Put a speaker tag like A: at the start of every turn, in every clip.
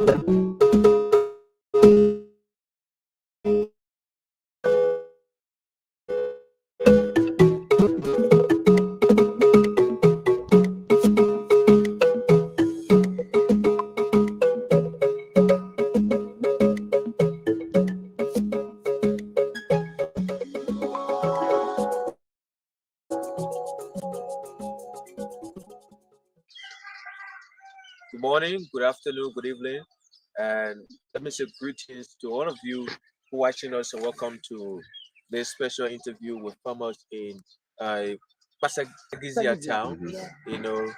A: Good morning, good afternoon, good evening, and let me say greetings to all of you who are watching us and welcome to this special interview with farmers in uh, Pasagizia town. You know,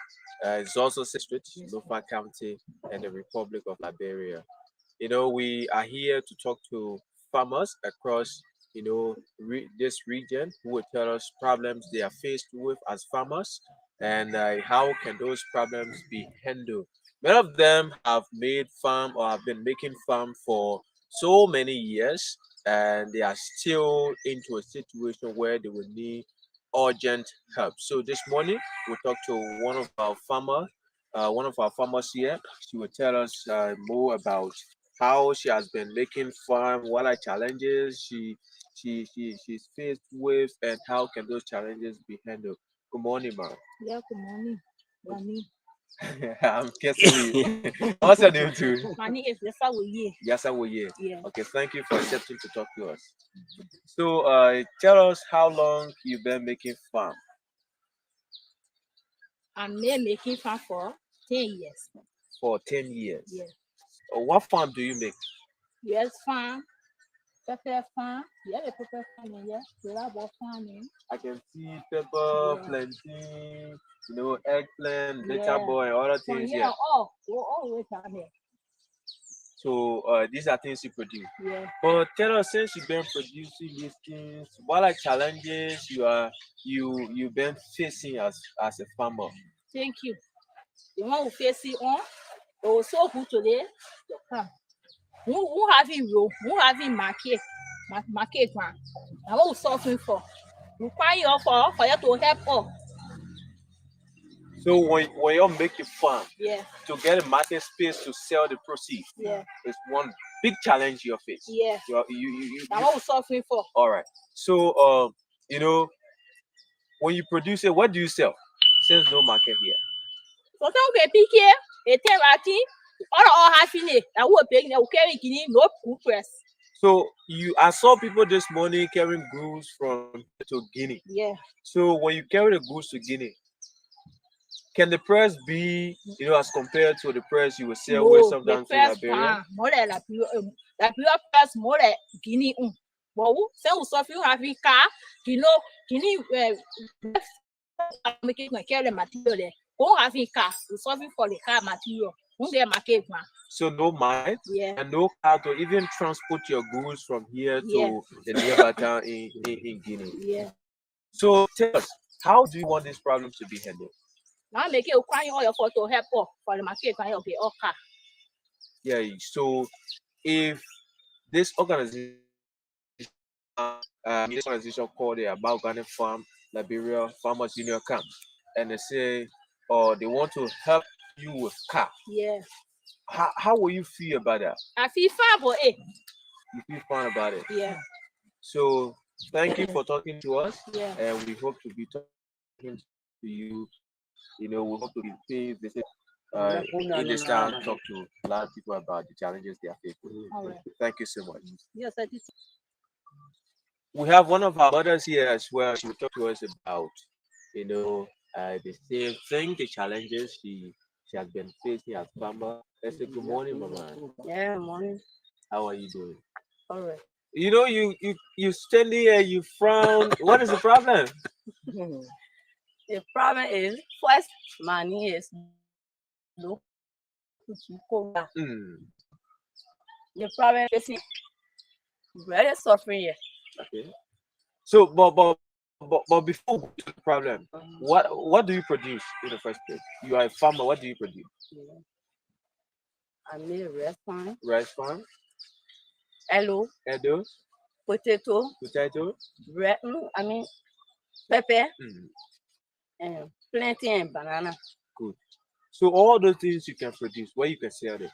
A: it's also district, Lofa County, and the Republic of Liberia. You know, we are here to talk to farmers across, this region who will tell us problems they are faced with as farmers and how can those problems be handled. Many of them have made farm or have been making farm for so many years, and they are still into a situation where they will need urgent help. So this morning we'll talk to one of our farmers here. She will tell us more about how she has been making farm, what are challenges she's faced with, and how can those challenges be handled. Good morning, ma'am.
B: Yeah, good morning. Gani.
A: I'm guessing you. What's your name too?
B: Mani is the Sawi.
A: Yes, I will. Yeah.
B: Yeah.
A: Okay, thank you for accepting to talk to us. So, tell us how long you've been making farm.
B: I'm making farm for 10 years.
A: For 10 years.
B: Yeah.
A: What farm do you make?
B: Yes, farm. Pepper farm. Yeah, the pepper farm. Yeah. The rubber farming.
A: I can see pepper, plantain, eggplant, bitter boy, and other things here.
B: Yeah, we're always on there.
A: So these are things you produce.
B: Yeah.
A: But tell us, since you've been producing these things, what are challenges you've been facing as a farmer?
B: Thank you. The one who face it on, it was so good today. Who having road, who having market man. And what we suffering for? We cry you for you to help us.
A: So when you make a farm,
B: Yeah.
A: to get a market space to sell the proceeds,
B: Yeah.
A: it's one big challenge you face.
B: Yeah.
A: You
B: And what we suffering for?
A: All right. So when you produce it, what do you sell? Since no market here.
B: So some we pick here, a ten all having it. I will pay no carry guinea, no cool press.
A: So I saw people this morning carrying goods from here to Guinea.
B: Yeah.
A: So when you carry the goods to Guinea, can the price be, as compared to the price you will sell with sometimes in Liberia?
B: More than la pure price more than Guinea. But who say we suffering having car, Guinea making carry the material there. Who having car, we suffering for the car material. Who get market man?
A: So no market,
B: Yeah.
A: and no car to even transport your goods from here to the nearby town in Guinea.
B: Yeah.
A: So tell us, how do you want this problem to be handled?
B: Now make it crying all your photo help for the market can okay car.
A: Yeah. So if this organization called the About Organic Farm Liberia Farmers Union Camp, and they say, they want to help you with car.
B: Yeah.
A: How will you feel about that?
B: I feel fine for it.
A: You feel fine about it?
B: Yeah.
A: So thank you for talking to us.
B: Yeah.
A: And we hope to be talking to you. We hope to be paying visit in this town, talk to a lot of people about the challenges they are facing.
B: All right.
A: Thank you so much.
B: Yes, I did.
A: We have one of our mothers here as well. She will talk to us about, the same thing, the challenges she has been facing as farmer. Let's say good morning, Mama.
B: Yeah, morning.
A: How are you doing?
B: All right.
A: You stand here, you frown. What is the problem?
C: The problem is first money is low. The problem is very suffering here.
A: Okay. So, but before we go to the problem, what do you produce in the first place? You are a farmer. What do you produce?
C: Yeah. I made rice farm,
A: Hello,
C: potato, bread, pepper, and plenty and banana.
A: Good. So all those things you can produce, where you can sell them.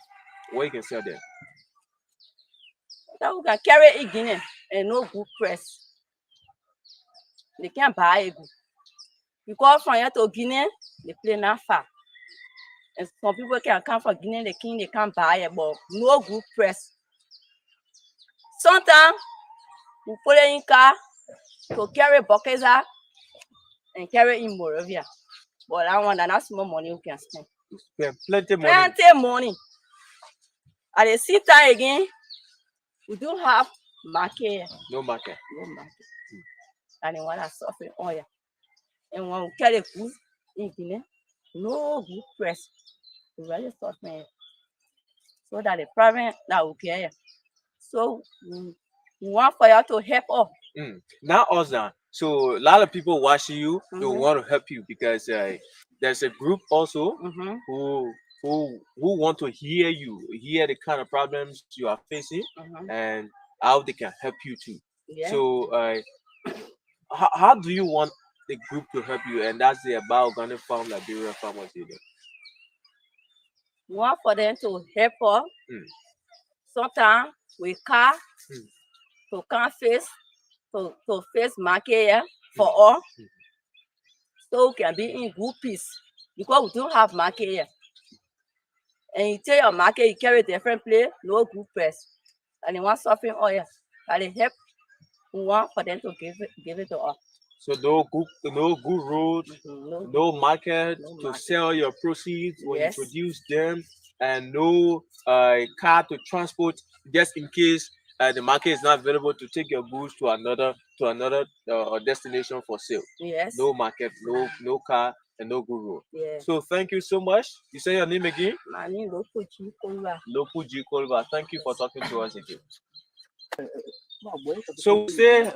A: What you can sell there?
C: That we can carry it Guinea and no good press. They can't buy it. Because from here to Guinea, they play not far. And some people can come from Guinea, they can't buy it, but no good press. Sometimes we put it in car to carry buckets out and carry in Moravia. But that one, that's small money we can spend.
A: Spend plenty money.
C: Plenty money. At the same time again, we do have market.
A: No market.
C: No market. And the one that's suffering oil. And when we carry good in Guinea, no good press. We really suffering. So that the problem that we care. So we want for you to help us.
A: Not us now. So a lot of people watching you, they
C: Mhm.
A: want to help you because there's a group also
C: Mhm.
A: who want to hear you, hear the kind of problems you are facing,
C: Mhm.
A: and how they can help you too.
C: Yeah.
A: So how do you want the group to help you? And that's the About Organic Farm Liberia Farmers Union.
C: We want for them to help us.
A: Mm.
C: Sometimes we car
A: Mm.
C: to come face to face market here for us. So we can be in good peace. Because we do have market here. And you take your market, you carry different place, no good price. And they want suffering oil. And they help, we want for them to give it to us.
A: So no good road, no market
C: No
A: to
C: market.
A: sell your proceeds when
C: Yes.
A: you produce them, and no car to transport just in case the market is not available to take your goods to another destination for sale.
C: Yes.
A: No market, no car, and no good road.
C: Yeah.
A: So thank you so much. You say your name again?
C: My name is Lopuchi Kolva.
A: Lopu G. Kolva. Thank you for talking to us again. So we stay,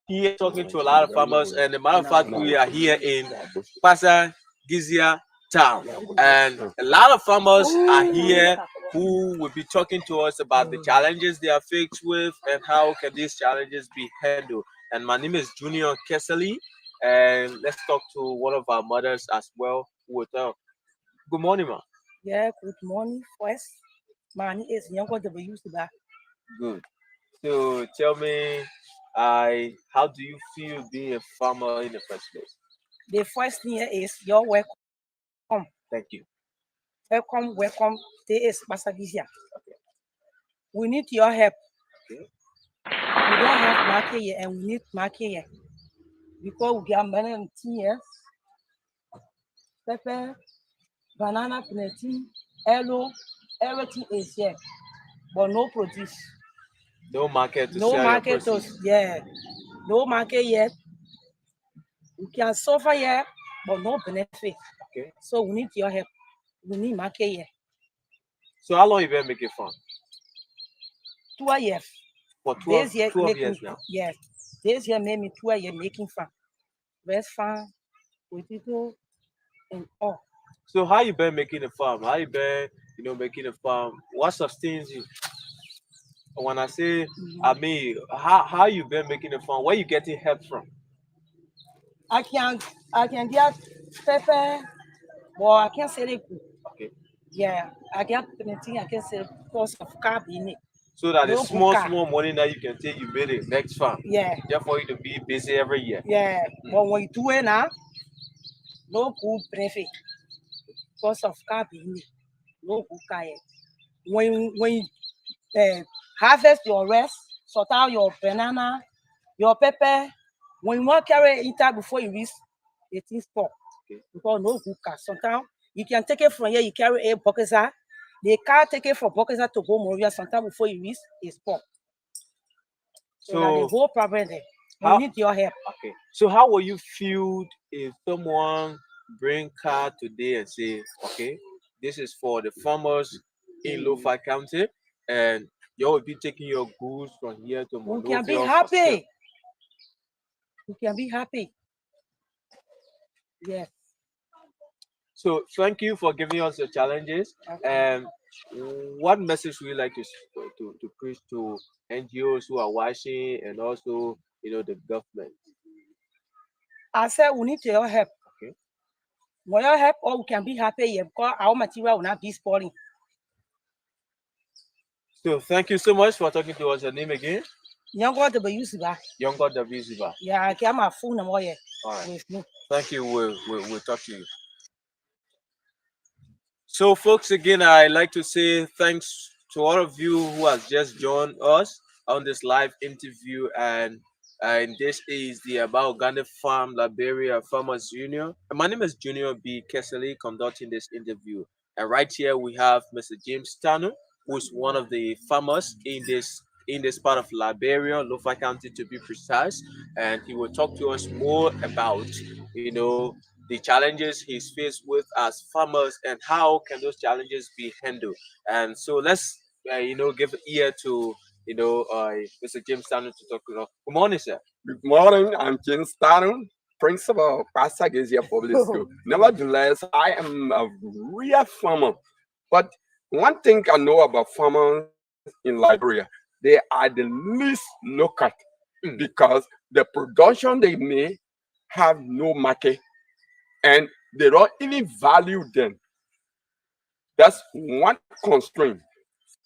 A: here talking to a lot of farmers, and as a matter of fact, we are here in Pasa Gizia town, and a lot of farmers are here who will be talking to us about the challenges they are faced with and how can these challenges be handled. And my name is Junior Kessley, and let's talk to one of our mothers as well. Good morning, ma.
D: Yeah, good morning, first. My name is Nyongo W. Suba.
A: Good. So tell me, how do you feel being a farmer in the first place?
D: The first thing is you're welcome.
A: Thank you.
D: Welcome. This is Basavisia. We need your help.
A: Okay.
D: We don't have market here and we need market here. Because we are many years. Pepper, banana, plantain, hello, everything is here. But no produce.
A: No market to
D: No
A: sell
D: market
A: your
D: to,
A: proceeds.
D: yeah. No market yet. We can suffer here, but no benefit.
A: Okay.
D: So we need your help. We need market here.
A: So how long you been making farm?
D: 12 years.
A: For 12,
D: This year
A: 12
D: making,
A: years now.
D: yes. This year made me 12 years making farm. West farm, potato, and all.
A: So how you been making a farm? How you been, making a farm? What sustains you? When I say, I mean, how you been making a farm? Where you getting help from?
D: I can get pepper, but I can't sell it.
A: Okay.
D: Yeah, I get plenty. I can sell because of carb in it.
A: So that the
D: No good
A: small,
D: car.
A: small money that you can take, you made it next farm.
D: Yeah,
A: Just for you to be busy every year.
D: yeah. But when you do it now, no good benefit because of carb in it. No good car. When you harvest your rice, sort out your banana, your pepper. When you want to carry it inside before you reach, it is spoil.
A: Okay.
D: Because no good car. Sometimes you can take it from here, you carry a Bokesa. The car take it from Bokesa to go Moravia. Sometimes before you reach, it's spoil. So that the
A: So
D: whole problem there.
A: how
D: We need your help.
A: okay. So how will you feel if someone bring car today and say, okay, this is for the farmers in Lofa County, and you will be taking your goods from here to
D: We can be
A: Monrovia for sale.
D: happy. We can be happy. Yes.
A: So thank you for giving us the challenges. And what message would you like to preach to NGOs who are watching and also the government?
D: I said we need your help.
A: Okay.
D: When your help, or we can be happy here because our material will not be spoiling.
A: So thank you so much for talking to us. Your name again?
D: Young God, but you see that.
A: Younger Daviziba.
D: Yeah, I came my phone number here
A: All right.
D: with me.
A: Thank you. We'll talk to you. So, folks, again, I'd like to say thanks to all of you who has just joined us on this live interview. And this is the About Organic Farm Liberia Farmers Union. And my name is Junior B. Kessley conducting this interview. And right here we have Mr. James Tano, who's one of the farmers in this part of Liberia, Lofa County to be precise. And he will talk to us more about, the challenges he's faced with as farmers and how can those challenges be handled. And so let's give ear to Mr. James Stanton to talk to us. Good morning, sir.
E: Good morning, I'm James Stanton, principal Pastor Gazia Public School. Nevertheless, I am a real farmer. But one thing I know about farmers in Liberia, they are the least looked at because the production they make have no market and they don't even value them. That's one constraint.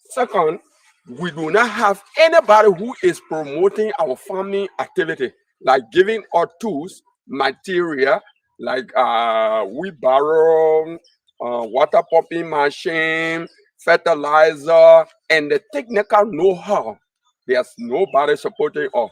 E: Second, we do not have anybody who is promoting our farming activity, like giving our tools, material, like wheelbarrow, water pumping machine, fertilizer, and the technical know-how. There's nobody supporting us.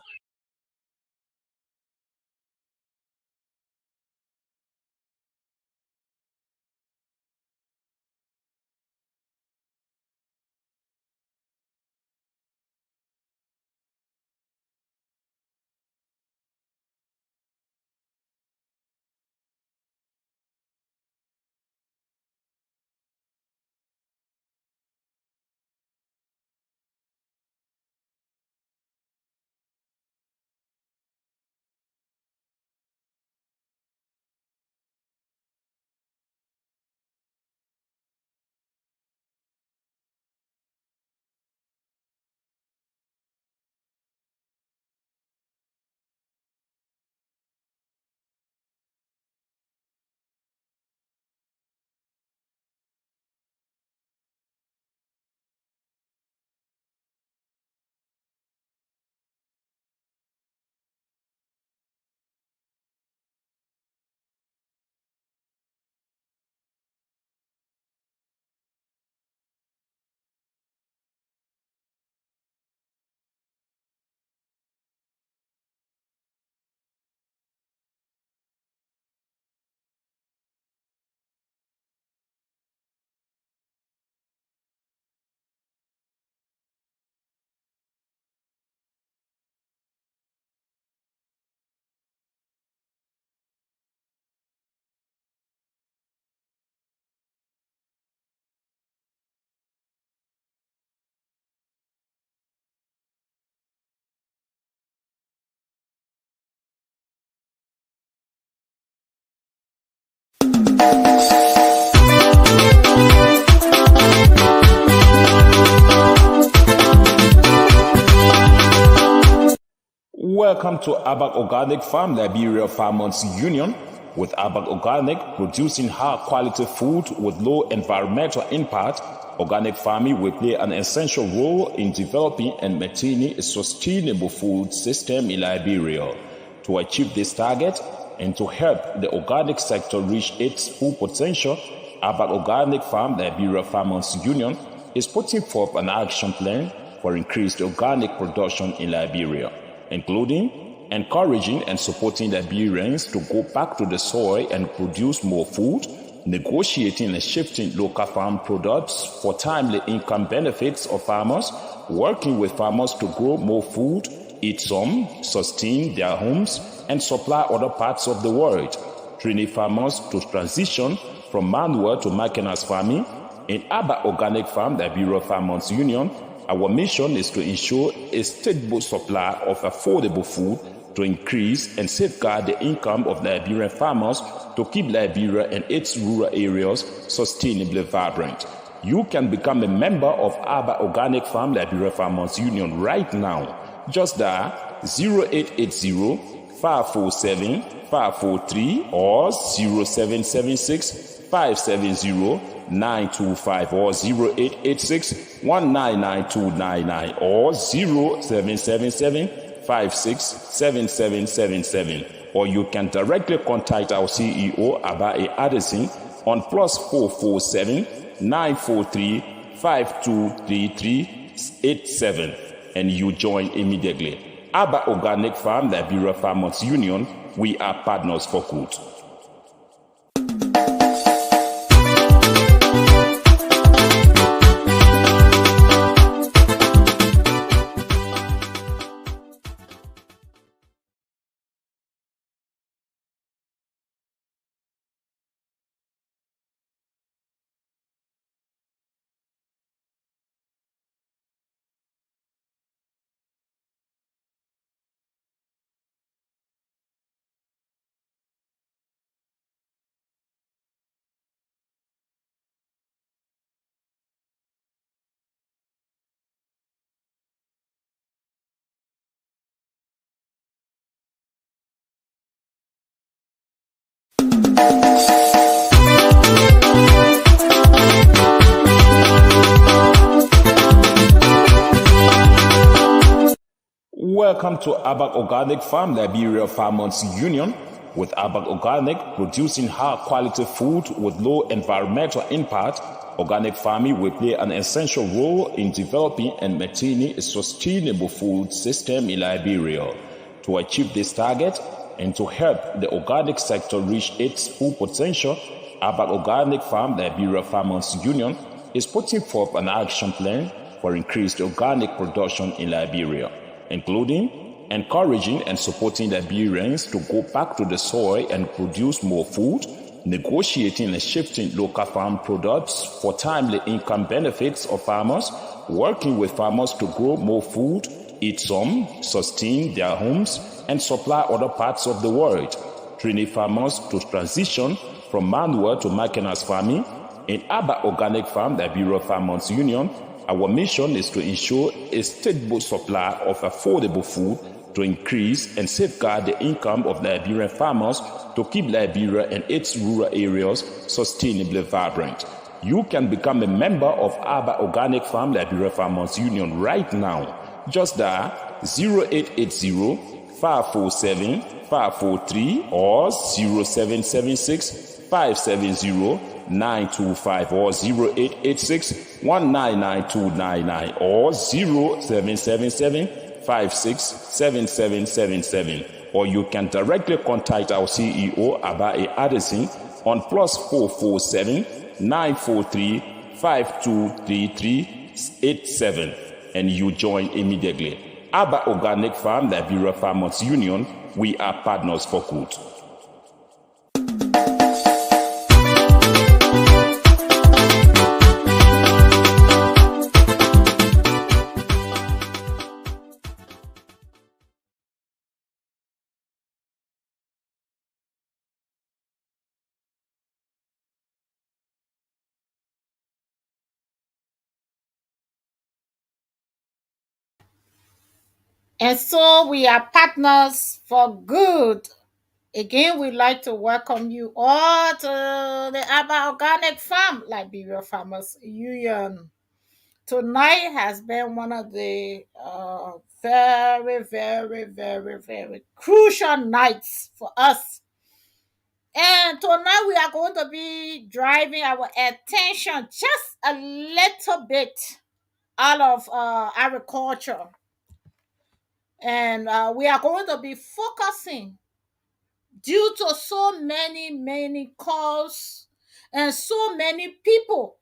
F: Welcome to Abak Organic Farm Liberia Farmers Union. With Abak Organic producing high quality food with low environmental impact, organic farming will play an essential role in developing and maintaining a sustainable food system in Liberia. To achieve this target and to help the organic sector reach its full potential, Abak Organic Farm Liberia Farmers Union is putting forth an action plan for increased organic production in Liberia, including encouraging and supporting Liberians to go back to the soil and produce more food, negotiating and shifting local farm products for timely income benefits of farmers, working with farmers to grow more food, eat some, sustain their homes, and supply other parts of the world, training farmers to transition from manual to mechanized farming. In Abak Organic Farm Liberia Farmers Union, our mission is to ensure a stable supply of affordable food to increase and safeguard the income of Liberian farmers to keep Liberia and its rural areas sustainably vibrant. You can become a member of Abak Organic Farm Liberia Farmers Union right now. Just dial 0880-547-543 or 0776-570 925 or 0886-199-299 or 0777-567777. Or you can directly contact our CEO, Abae Addison, on +447 943 523387, and you join immediately. Aba Organic Farm, Liberia Farmers Union, we are partners for good. Welcome to Abak Organic Farm, Liberia Farmers Union. With Abak Organic, producing high-quality food with low environmental impact, organic farming will play an essential role in developing and maintaining a sustainable food system in Liberia. To achieve this target and to help the organic sector reach its full potential, Abak Organic Farm, Liberia Farmers Union, is putting forth an action plan for increased organic production in Liberia, including encouraging and supporting Liberians to go back to the soil and produce more food, negotiating and shifting local farm products for timely income benefits of farmers, working with farmers to grow more food, eat some, sustain their homes, and supply other parts of the world, training farmers to transition from manual to mechanized farming. In Aba Organic Farm, Liberia Farmers Union, our mission is to ensure a stable supply of affordable food to increase and safeguard the income of Liberian farmers to keep Liberia and its rural areas sustainably vibrant. You can become a member of Aba Organic Farm, Liberia Farmers Union right now. Just dial 0880-547-543 or 0776-570-925 or 0886-199-299 or 0777-567777. Or you can directly contact our CEO, Abae Addison, on +447 943 523387, and you join immediately. Aba Organic Farm, Liberia Farmers Union, we are partners for good.
B: And so we are partners for good. Again, we'd like to welcome you all to the Aba Organic Farm, Liberia Farmers Union. Tonight has been one of the very, very, very, very crucial nights for us. And tonight we are going to be driving our attention just a little bit out of agriculture. And we are going to be focusing due to so many calls and so many people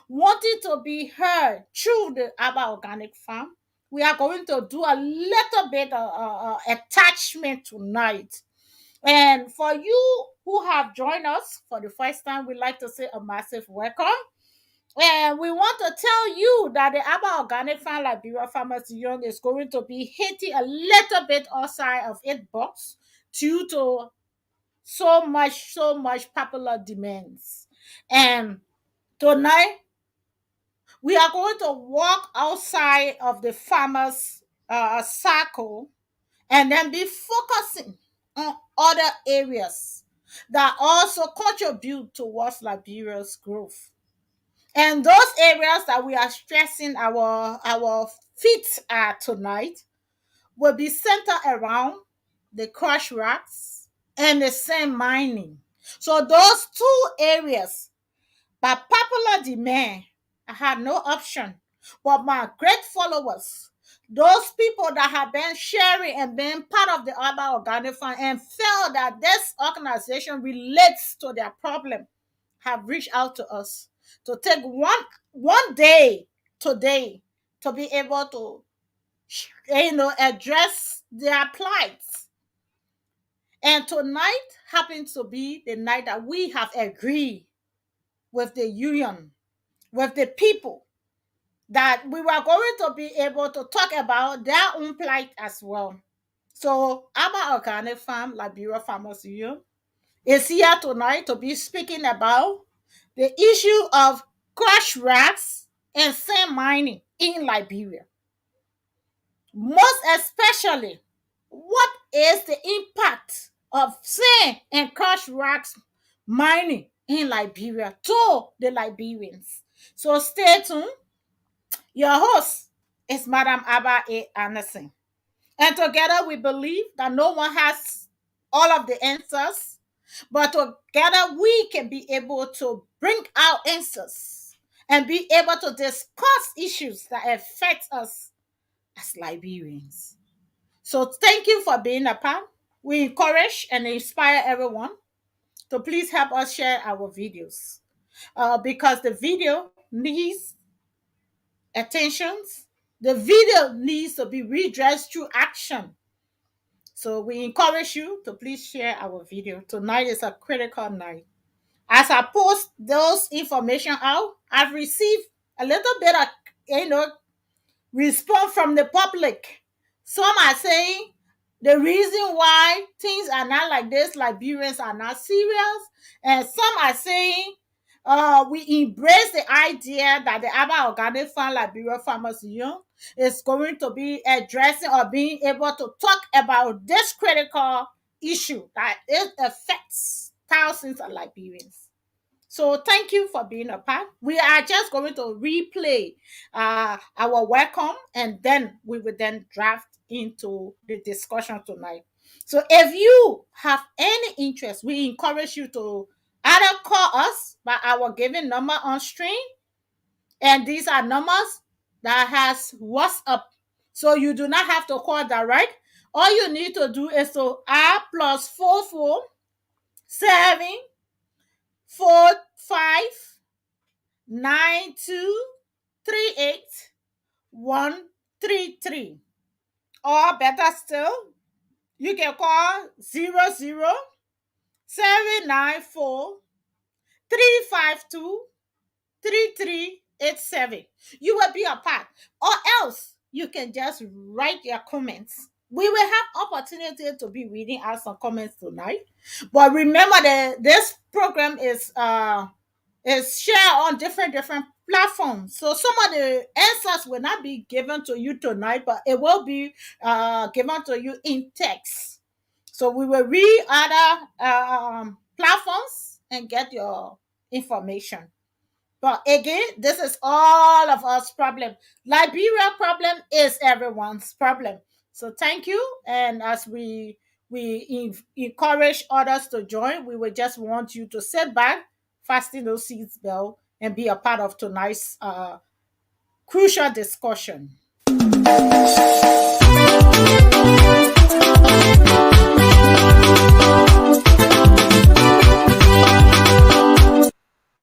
B: wanting to be heard through the Aba Organic Farm. We are going to do a little bit of attachment tonight. And for you who have joined us for the first time, we'd like to say a massive welcome. And we want to tell you that the Aba Organic Farm Liberia Farmers Union is going to be hitting a little bit outside of its box due to so much popular demands. And tonight, we are going to walk outside of the farmers' circle and then be focusing on other areas that also contribute towards Liberia's growth. And those areas that we are stressing our feet at tonight will be centered around the crush rocks and the sand mining. So those two areas, by popular demand, I had no option. But my great followers, those people that have been sharing and been part of the Abba Organic Fund and felt that this organization relates to their problem, have reached out to us to take one day today to be able to address their plights. And tonight happens to be the night that we have agreed with the union, with the people, that we were going to be able to talk about their own plight as well. So Abba Organic Farm, Liberia Farmers Union, is here tonight to be speaking about the issue of crush rats and sand mining in Liberia. Most especially, what is the impact of sand and crush rocks mining in Liberia to the Liberians? So stay tuned. Your host is Madam Abba A. Anderson. And together we believe that no one has all of the answers, but together we can be able to bring out answers and be able to discuss issues that affect us as Liberians. So thank you for being a part. We encourage and inspire everyone to please help us share our videos because the video needs attentions. The video needs to be redressed through action. So we encourage you to please share our video. Tonight is a critical night. As I post those information out, I've received a little bit of response from the public. Some are saying the reason why things are not like this, Liberians are not serious. And some are saying we embrace the idea that the Abba Organic Fund Liberia Farmers Union is going to be addressing or being able to talk about this critical issue that it affects thousands of Liberians. So thank you for being a part. We are just going to replay our welcome, and then we will then draft into the discussion tonight. So if you have any interest, we encourage you to either call us by our given number on screen, and these are numbers that has WhatsApp. So you do not have to call direct. All you need to do is to add +44 7 4 5 9 2 3 8 1 3 3. Or better still, you can call 00 794 352 3387. You will be a part. Or else you can just write your comments. We will have opportunity to be reading out some comments tonight. But remember that this program is shared on different platforms. So some of the answers will not be given to you tonight, but it will be given to you in text. So we will read other platforms and get your information. But again, this is all of us problem. Liberia problem is everyone's problem. So thank you. And as we encourage others to join, we would just want you to sit back, fasten those seats belt, and be a part of tonight's crucial discussion.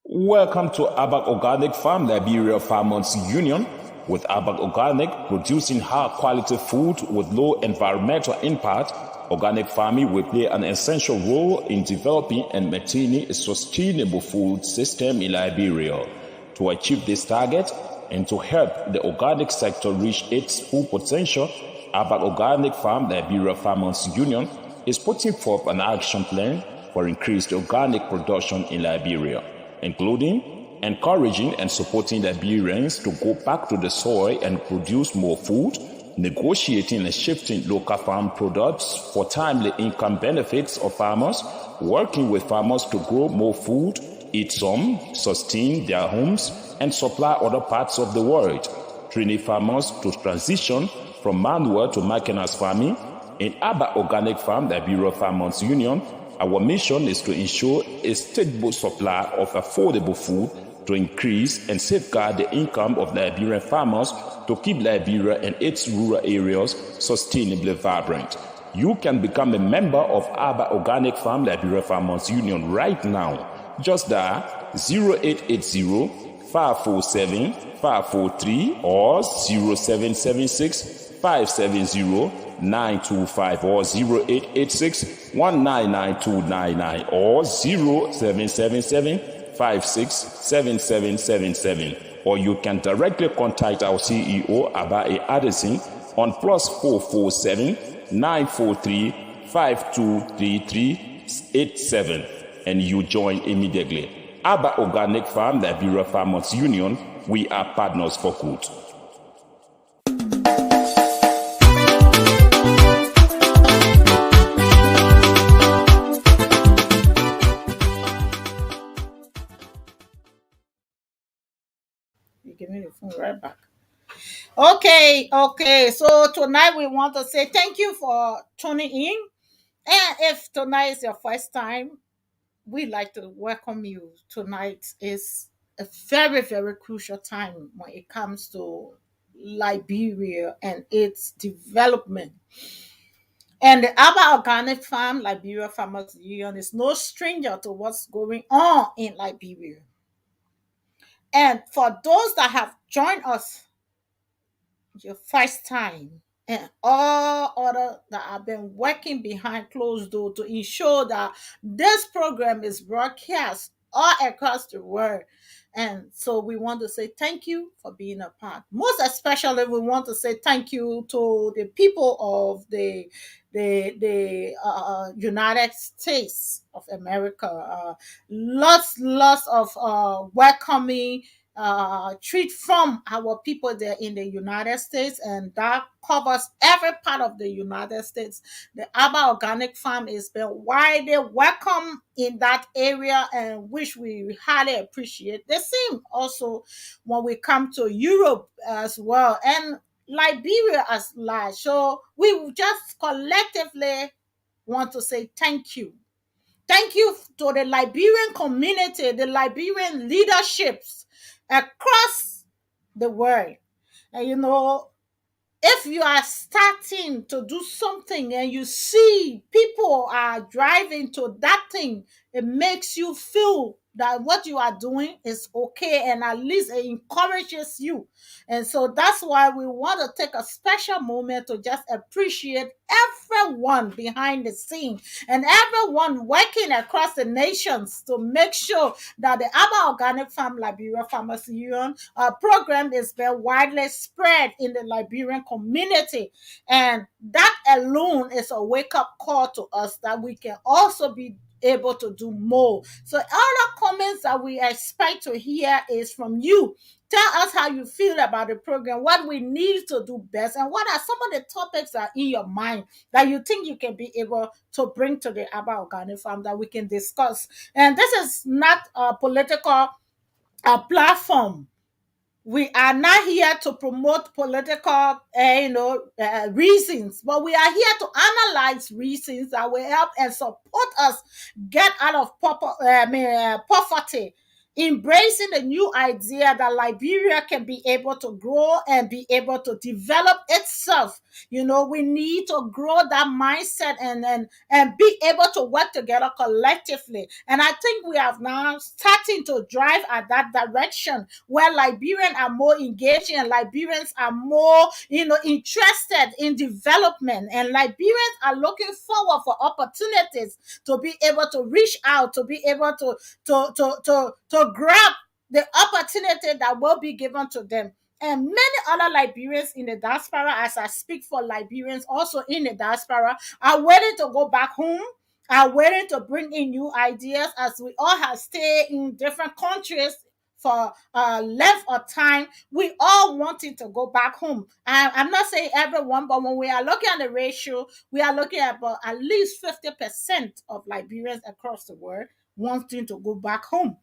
F: Welcome to Abba Organic Farm Liberia Farmers Union. With Abba Organic producing high quality food with low environmental impact, organic farming will play an essential role in developing and maintaining a sustainable food system in Liberia. To achieve this target and to help the organic sector reach its full potential, Abba Organic Farm Liberia Farmers Union is putting forth an action plan for increased organic production in Liberia, including encouraging and supporting Liberians to go back to the soil and produce more food, negotiating and shifting local farm products for timely income benefits of farmers, working with farmers to grow more food, eat some, sustain their homes, and supply other parts of the world. Training farmers to transition from manual to mechanized farming. In Aba Organic Farm, Liberia Farmers Union, our mission is to ensure a stable supply of affordable food to increase and safeguard the income of Liberian farmers to keep Liberia and its rural areas sustainably vibrant. You can become a member of Aba Organic Farm Liberia Farmers Union right now. Just dial 0880 547 543 or 0776 570 925 or 0886 199299 or 0777 567777, or you can directly contact our CEO Abae Addison on +447 943 523387 and you join immediately. Aba Organic Farm Liberia Farmers Union, we are partners for good.
B: Give me the phone right back. Okay. So tonight we want to say thank you for tuning in. And if tonight is your first time, we'd like to welcome you. Tonight is a very, very crucial time when it comes to Liberia and its development. And the Aba Organic Farm, Liberia Farmers Union, is no stranger to what's going on in Liberia. And for those that have joined us your first time, and all other that have been working behind closed door to ensure that this program is broadcast all across the world. And so we want to say thank you for being a part. Most especially, we want to say thank you to the people of the United States of America. Lots of welcoming treat from our people there in the United States, and that covers every part of the United States. The Aba Organic Farm is been widely welcome in that area, and which we highly appreciate. The same also when we come to Europe as well, and Liberia as large. So we just collectively want to say thank you. Thank you to the Liberian community, the Liberian leaderships across the world. And if you are starting to do something and you see people are driving to that thing, it makes you feel that what you are doing is okay, and at least it encourages you. And so that's why we want to take a special moment to just appreciate everyone behind the scene and everyone working across the nations to make sure that the Aba Organic Farm Liberia Farmers Union program is very widely spread in the Liberian community. And that alone is a wake-up call to us that we can also be able to do more. So other comments that we expect to hear is from you. Tell us how you feel about the program, what we need to do best, and what are some of the topics that are in your mind that you think you can be able to bring to the Aba Organic Farm that we can discuss. And this is not a political platform. We are not here to promote political, reasons, but we are here to analyze reasons that will help and support us get out of poverty, embracing the new idea that Liberia can be able to grow and be able to develop itself. We need to grow that mindset and be able to work together collectively. And I think we have now starting to drive at that direction where Liberians are more engaged and Liberians are more, interested in development, and Liberians are looking forward for opportunities to be able to reach out, to be able to grab the opportunity that will be given to them. And many other Liberians in the diaspora, as I speak for Liberians also in the diaspora, are waiting to go back home, are waiting to bring in new ideas, as we all have stayed in different countries for length of time. We all wanting to go back home. I'm not saying everyone, but when we are looking at the ratio, we are looking at about at least 50% of Liberians across the world wanting to go back home.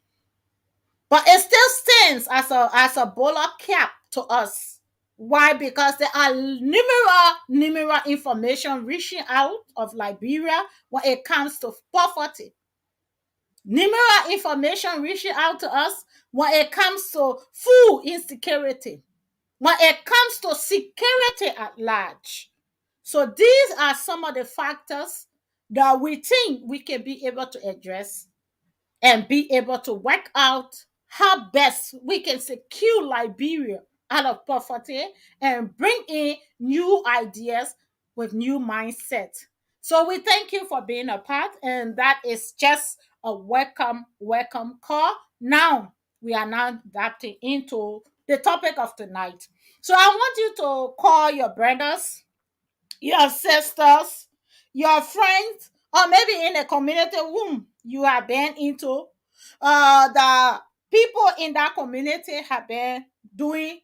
B: But it still stands as a bowler cap to us. Why? Because there are numerous information reaching out of Liberia when it comes to poverty. Numerous information reaching out to us when it comes to food insecurity, when it comes to security at large. So these are some of the factors that we think we can be able to address and be able to work out how best we can secure Liberia out of poverty and bring in new ideas with new mindset. So we thank you for being a part, and that is just a welcome call. Now we are now adapting into the topic of tonight. So I want you to call your brothers, your sisters, your friends, or maybe in a community whom you have been into. The people in that community have been doing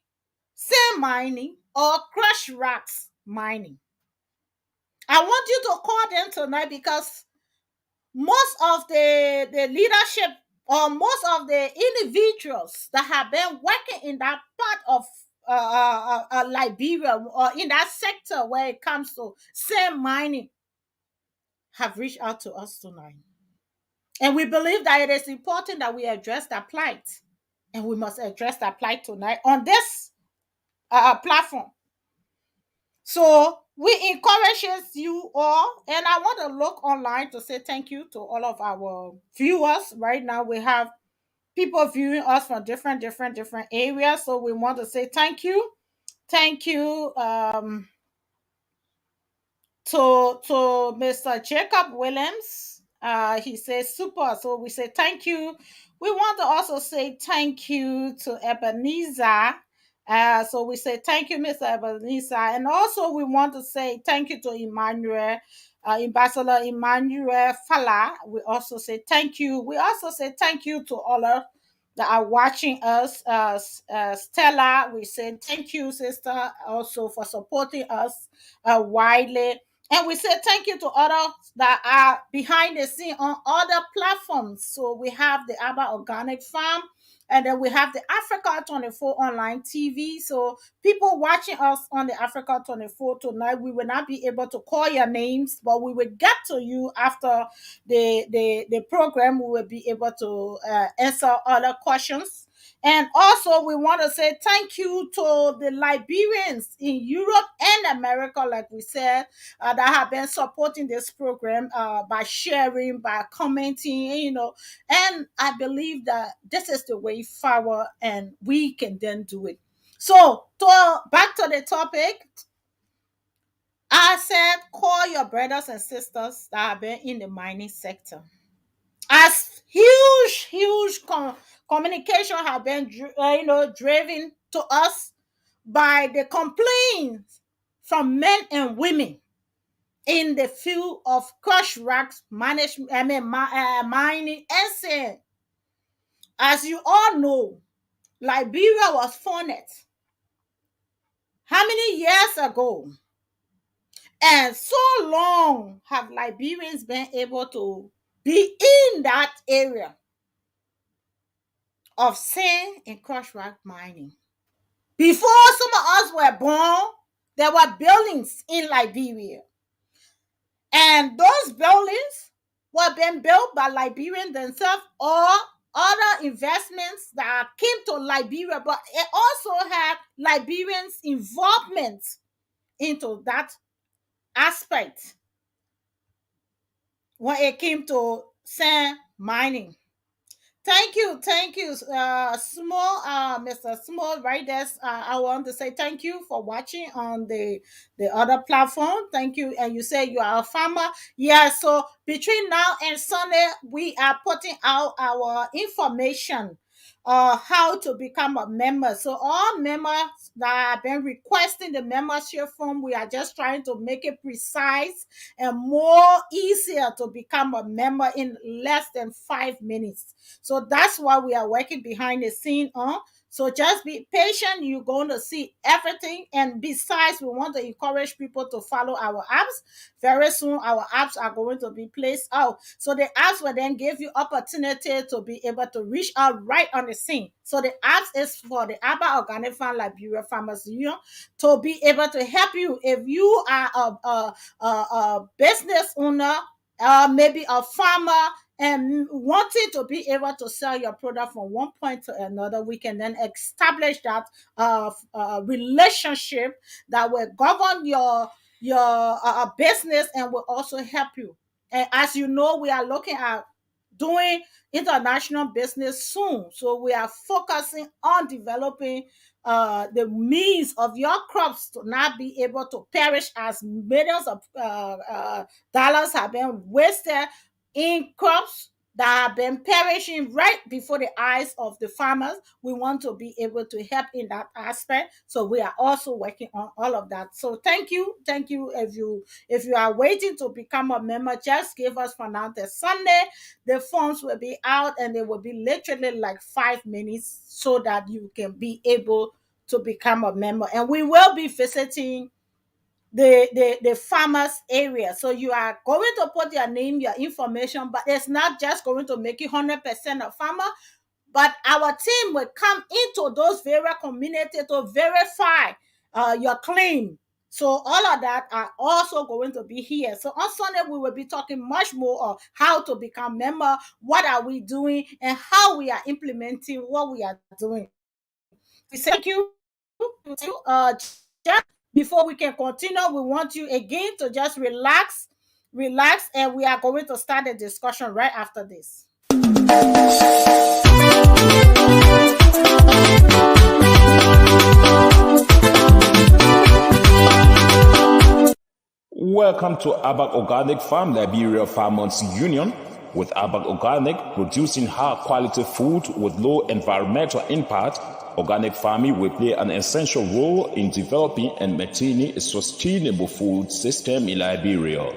B: sand mining or crush rocks mining. I want you to call them tonight because most of the leadership or most of the individuals that have been working in that part of Liberia or in that sector where it comes to sand mining have reached out to us tonight. And we believe that it is important that we address that plight. And we must address that plight tonight on this platform. So we encourage you all, and I want to look online to say thank you to all of our viewers. Right now, we have people viewing us from different areas. So we want to say thank you. To Mr. Jacob Williams. He says super. So we say thank you. We want to also say thank you to Ebenezer. So we say thank you, Mr. Ebenezer. And also we want to say thank you to Emmanuel, Ambassador Emmanuel Fala. We also say thank you. We also say thank you to all of that are watching us. Stella, we say thank you, sister, also for supporting us widely. And we say thank you to others that are behind the scene on other platforms. So we have the Abba Organic Farm, and then we have the Africa 24 online TV. So people watching us on the Africa 24 tonight, we will not be able to call your names, but we will get to you after the program. We will be able to answer other questions. And also, we want to say thank you to the Liberians in Europe and America, like we said, that have been supporting this program by sharing, by commenting, and I believe that this is the way forward and we can then do it. So, back to the topic, I said, call your brothers and sisters that have been in the mining sector. As huge communication have been, driven to us by the complaints from men and women in the field of crush rocks management, mining and sand. As you all know, Liberia was founded how many years ago? And so long have Liberians been able to be in that area of sand and crush rock mining. Before some of us were born, there were buildings in Liberia. And those buildings were being built by Liberians themselves or other investments that came to Liberia, but it also had Liberians' involvement into that aspect when it came to sand mining. Thank you, Small, Mr. Small. Right there, I want to say thank you for watching on the other platform. Thank you, and you say you are a farmer. Yeah. So between now and Sunday, we are putting out our information, how to become a member. So all members that have been requesting the membership form, we are just trying to make it precise and more easier to become a member in less than 5 minutes. So that's why we are working behind the scene on. So just be patient. You're going to see everything. And besides, we want to encourage people to follow our apps. Very soon, our apps are going to be placed out. So the apps will then give you opportunity to be able to reach out right on the scene. So the apps is for the Abba Organic Farm Liberia Farmers Union to be able to help you if you are a business owner, maybe a farmer, and wanting to be able to sell your product from one point to another. We can then establish that relationship that will govern your business and will also help you. And as you know, we are looking at doing international business soon. So we are focusing on developing the means of your crops to not be able to perish, as millions of dollars have been wasted in crops that have been perishing right before the eyes of the farmers. We want to be able to help in that aspect. So we are also working on all of that. So thank you. Thank you. If you are waiting to become a member, just give us for now till Sunday. The forms will be out and they will be literally like 5 minutes so that you can be able to become a member. And we will be visiting the farmers area. So you are going to put your name, your information, but it's not just going to make you 100% a farmer, but our team will come into those various communities to verify your claim. So all of that are also going to be here. So on Sunday, we will be talking much more of how to become member, what are we doing, and how we are implementing what we are doing. We thank you. Just before we can continue, we want you again to just relax, and we are going to start the discussion right after this.
F: Welcome to Abak Organic Farm Liberia Farmers Union, with Abak Organic producing high quality food with low environmental impact. Organic farming will play an essential role in developing and maintaining a sustainable food system in Liberia.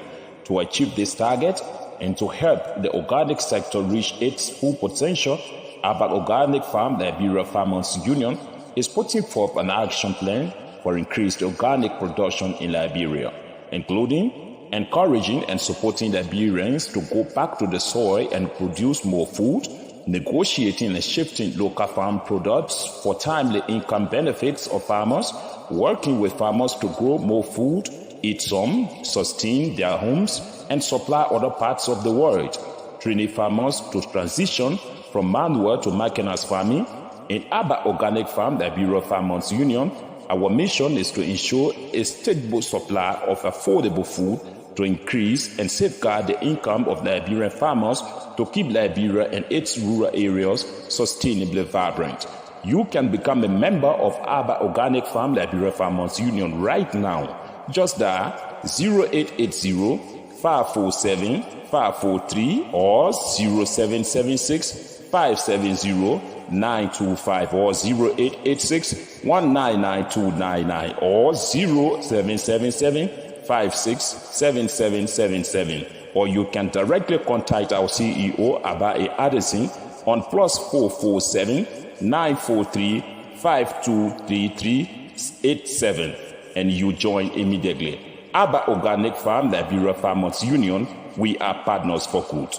F: To achieve this target and to help the organic sector reach its full potential, Abak Organic Farm Liberia Farmers Union is putting forth an action plan for increased organic production in Liberia, including encouraging and supporting Liberians to go back to the soil and produce more food, negotiating and shifting local farm products for timely income benefits of farmers, working with farmers to grow more food, eat some, sustain their homes, and supply other parts of the world, training farmers to transition from manual to mechanized farming. In Abba Organic Farm Liberia Farmers Union, our mission is to ensure a stable supply of affordable food to increase and safeguard the income of Liberian farmers to keep Liberia and its rural areas sustainably vibrant. You can become a member of Abba Organic Farm Liberia Farmers Union right now. Just dial 0880 547 543 or 0776 570 925 or 0886 199299 or 0777 567777, or you can directly contact our CEO Abae Addison on +447 943 523387, and you join immediately. Abba Organic Farm Liberia Farmers Union, we are partners for good.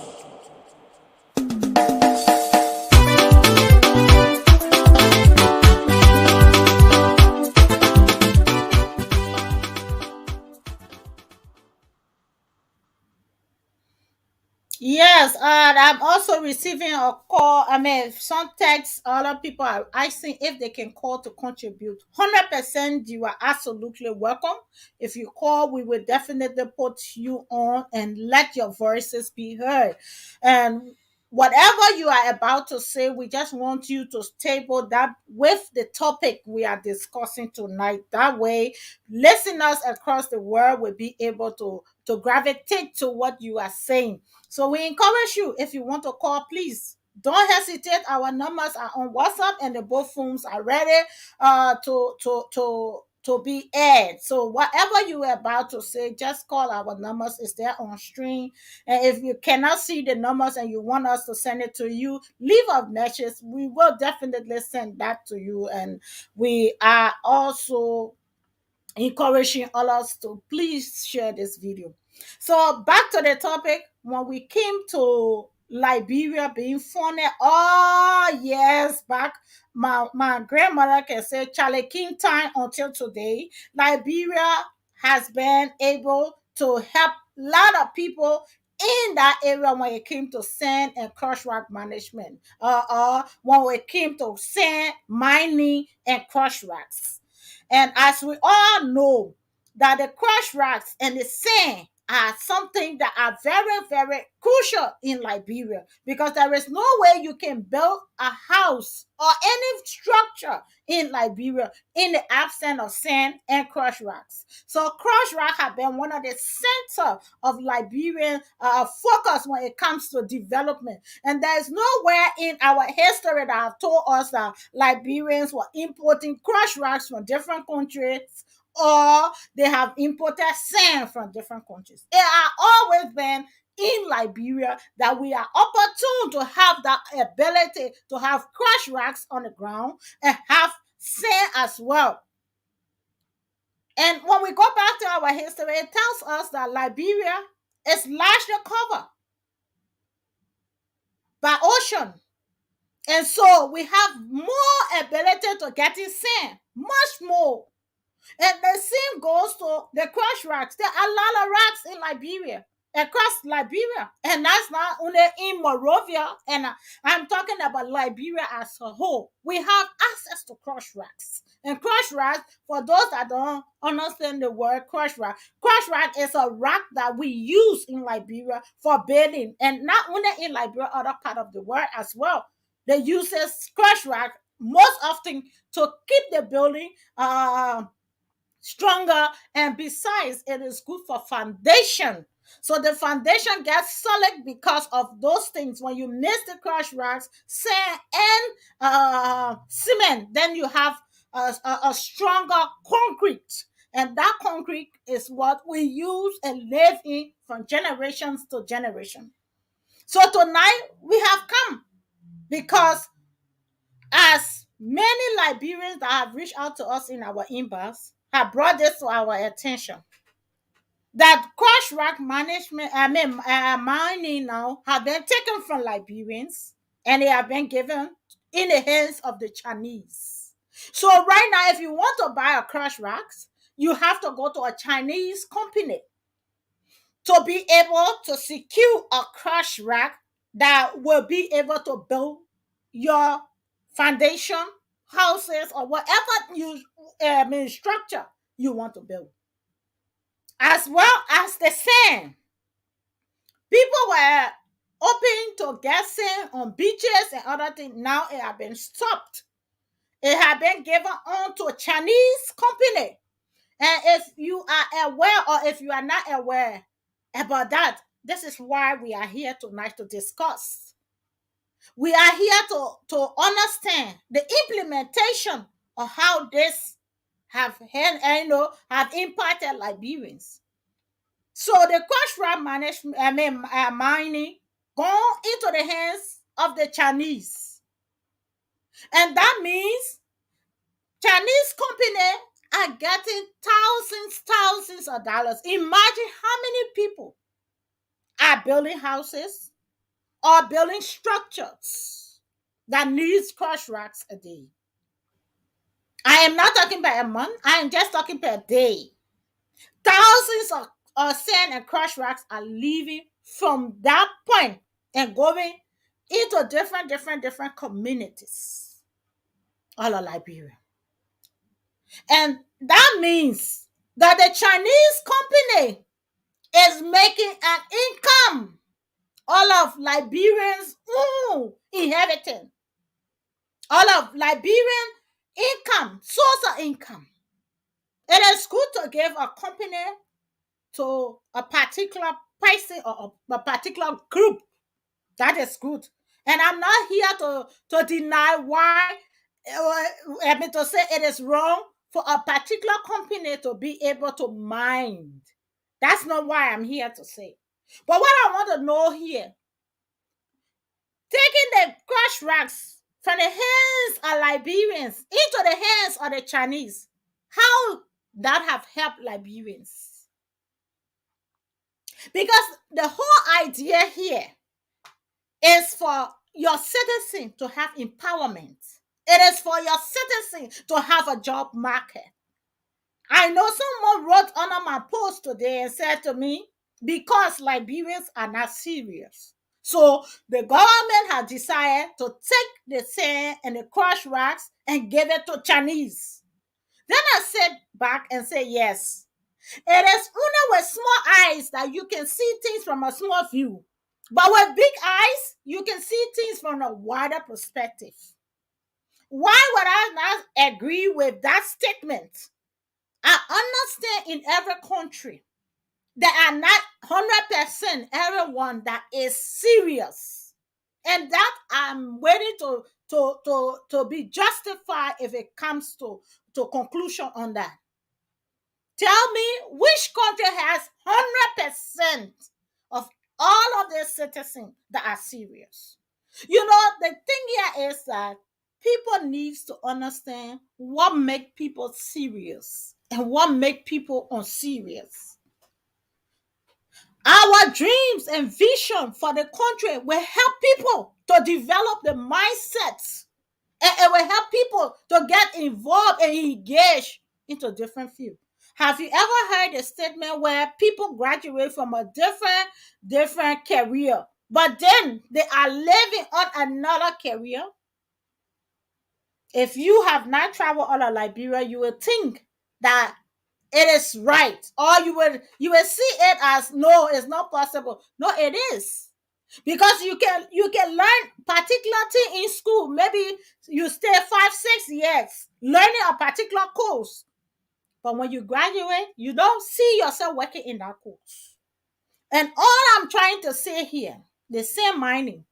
B: Yes, and I'm also receiving a call. I mean, some texts, other people are asking if they can call to contribute. 100%, you are absolutely welcome. If you call, we will definitely put you on and let your voices be heard. And whatever you are about to say, we just want you to stable that with the topic we are discussing tonight. That way, listeners across the world will be able to gravitate to what you are saying. So we encourage you, if you want to call, please don't hesitate. Our numbers are on WhatsApp and the both phones are ready to to be aired. So whatever you were about to say, just call our numbers. It's there on stream. And if you cannot see the numbers and you want us to send it to you, leave a message. We will definitely send that to you. And we are also encouraging others to please share this video. So back to the topic, when we came to Liberia being founded all years back, my grandmother can say Charlie King time until today, Liberia has been able to help a lot of people in that area when it came to sand and crush rock management, when it came to sand mining and crush rocks. And as we all know, that the crush rocks and the sand are something that are very, very crucial in Liberia, because there is no way you can build a house or any structure in Liberia in the absence of sand and crush rocks. So crush rock have been one of the center of Liberian focus when it comes to development. And there is nowhere in our history that have told us that Liberians were importing crush rocks from different countries, or they have imported sand from different countries. It has always been in Liberia that we are opportune to have that ability to have crush rocks on the ground and have sand as well. And when we go back to our history, it tells us that Liberia is largely covered by ocean. And so we have more ability to get in sand, much more. And the same goes to the crush rocks. There are a lot of rocks in Liberia, across Liberia. And that's not only in Monrovia. And I'm talking about Liberia as a whole. We have access to crush rocks. And crush rock, for those that don't understand the word crush rock is a rock that we use in Liberia for building. And not only in Liberia, other part of the world as well. They use this crush rock most often to keep the building stronger, and besides, it is good for foundation. So the foundation gets solid because of those things. When you mix the crush rocks, sand, and cement, then you have a stronger concrete. And that concrete is what we use and live in from generations to generation. So tonight we have come because as many Liberians that have reached out to us in our inbox have brought this to our attention, that crush rock management, mining now have been taken from Liberians and they have been given in the hands of the Chinese. So right now, if you want to buy a crush rocks, you have to go to a Chinese company to be able to secure a crush rock that will be able to build your foundation, houses, or whatever structure you want to build. As well as the sand. People were hoping to get sand on beaches and other things. Now it has been stopped. It has been given on to a Chinese company. And if you are aware, or if you are not aware about that, this is why we are here tonight to discuss. We are here to understand the implementation of how this have impacted Liberians. So the crush rock management, mining, gone into the hands of the Chinese, and that means Chinese company are getting thousands of dollars. Imagine how many people are building houses or building structures that needs crush rocks a day. I am not talking about a month. I am just talking about a day. Thousands of sand and crush rocks are leaving from that point and going into different communities all of Liberia. And that means that the Chinese company is making an income. All of Liberians inheriting. All of Liberian income, source of income. It is good to give a company to a particular person or a particular group. That is good. And I'm not here to deny why, to say it is wrong for a particular company to be able to mine. That's not why I'm here to say. But what I want to know here, taking the crush racks from the hands of Liberians into the hands of the Chinese, how that have helped Liberians? Because the whole idea here is for your citizen to have empowerment. It is for your citizen to have a job market. I know someone wrote under my post today and said to me, because Liberians are not serious. So the government has decided to take the sand and the crush rocks and give it to Chinese. Then I said back and said, yes, it is only with small eyes that you can see things from a small view. But with big eyes, you can see things from a wider perspective. Why would I not agree with that statement? I understand in every country there are not 100% everyone that is serious. And that I'm waiting to be justified if it comes to conclusion on that. Tell me which country has 100% of all of their citizens that are serious. You know, the thing here is that people needs to understand what make people serious and what make people unserious. Our dreams and vision for the country will help people to develop the mindsets, and it will help people to get involved and engage into different fields. Have you ever heard a statement where people graduate from a different career, but then they are living on another career? If you have not traveled all of Liberia, you will think that it is right, or you will see it as no, it's not possible. No, it is, because you can learn particular thing in school. Maybe you stay 5-6 years learning a particular course, but when you graduate, you don't see yourself working in that course. And all I'm trying to say here, the same mining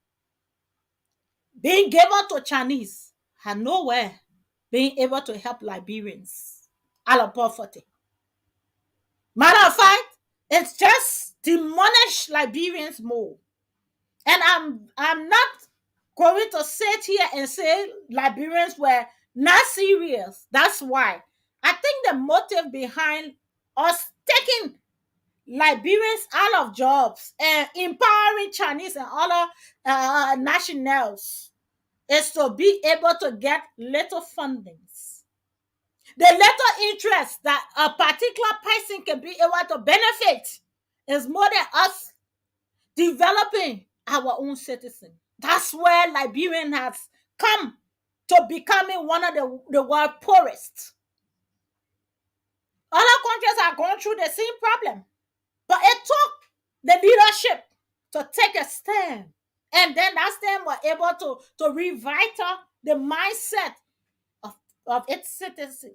B: being given to Chinese had nowhere being able to help Liberians out of poverty. Matter of fact, it's just demolish Liberians more. And I'm not going to sit here and say Liberians were not serious. That's why I think the motive behind us taking Liberians out of jobs and empowering Chinese and other nationals is to be able to get little fundings. The little interest that a particular person can be able to benefit is more than us developing our own citizen. That's where Liberian has come to becoming one of the world poorest. Other countries are going through the same problem, but it took the leadership to take a stand, and then that stand was able to revital the mindset of its citizens.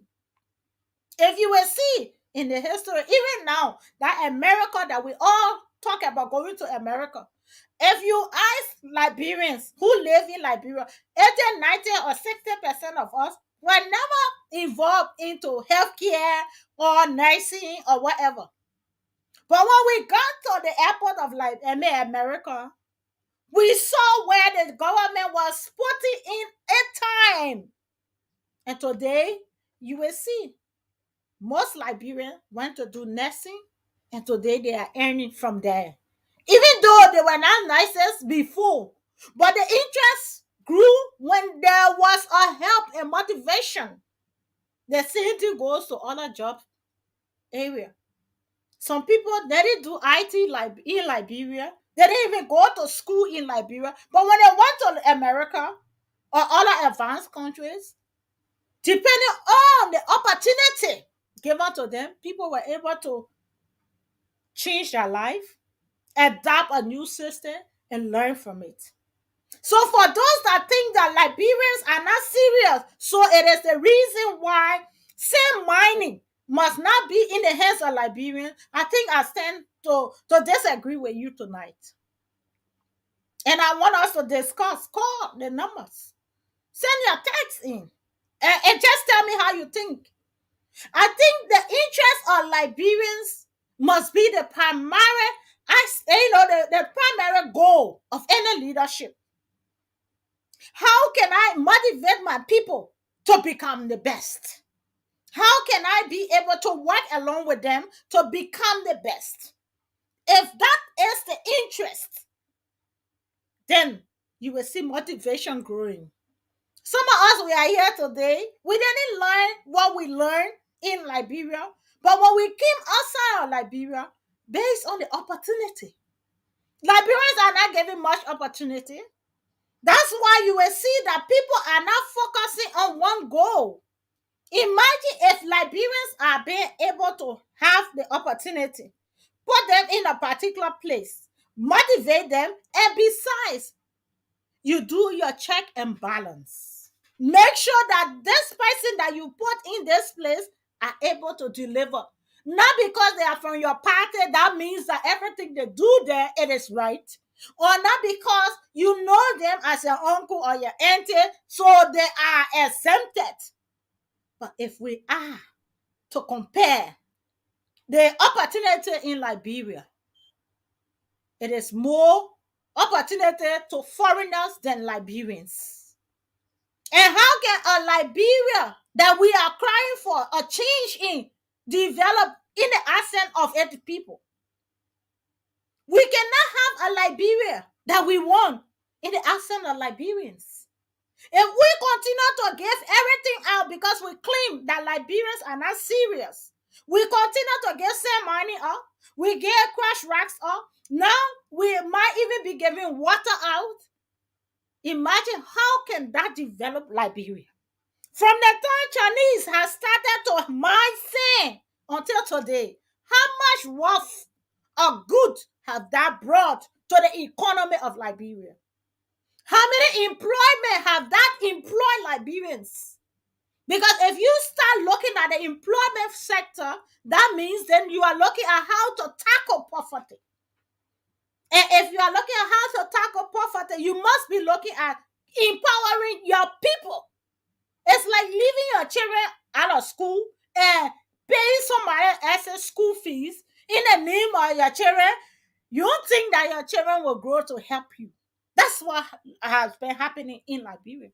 B: If you will see in the history, even now, that America that we all talk about going to America, if you ask Liberians who live in Liberia, 80, 90, or 60% of us were never involved into healthcare or nursing or whatever. But when we got to the airport of America, we saw where the government was putting in a time. And today, you will see most Liberians went to do nursing, and today they are earning from there. Even though they were not nicest before, but the interest grew when there was a help and motivation. The same thing goes to other job area. Some people, they didn't do IT in Liberia. They didn't even go to school in Liberia. But when they went to America or other advanced countries, depending on the opportunity given to them, people were able to change their life, adapt a new system, and learn from it. So for those that think that Liberians are not serious, so it is the reason why sand mining must not be in the hands of Liberians, I think I stand to disagree with you tonight. And I want us to discuss, call the numbers, send your text in, and just tell me how you think. I think the interest of Liberians must be the primary, the primary goal of any leadership. How can I motivate my people to become the best? How can I be able to work along with them to become the best? If that is the interest, then you will see motivation growing. Some of us, we are here today. We didn't learn what we learned in Liberia, but when we came outside of Liberia, based on the opportunity, Liberians are not given much opportunity. That's why you will see that people are not focusing on one goal. Imagine if Liberians are being able to have the opportunity, put them in a particular place, motivate them, and besides, you do your check and balance. Make sure that this person that you put in this place are able to deliver. Not because they are from your party, that means that everything they do there, it is right. Or not because you know them as your uncle or your auntie, so they are exempted. But if we are to compare the opportunity in Liberia, it is more opportunity to foreigners than Liberians. And how can a Liberia that we are crying for a change in develop in the accent of its people? We cannot have a Liberia that we want in the accent of Liberians. If we continue to give everything out because we claim that Liberians are not serious, we continue to give same money up, we give crash racks up, now we might even be giving water out. Imagine how can that develop Liberia? From the time Chinese has started to mine sand until today, how much wealth or good have that brought to the economy of Liberia? How many employment have that employed Liberians? Because if you start looking at the employment sector, that means then you are looking at how to tackle poverty. And if you are looking at how to tackle poverty, you must be looking at empowering your people. It's like leaving your children out of school and paying somebody else's school fees in the name of your children. You don't think that your children will grow to help you. That's what has been happening in Liberia.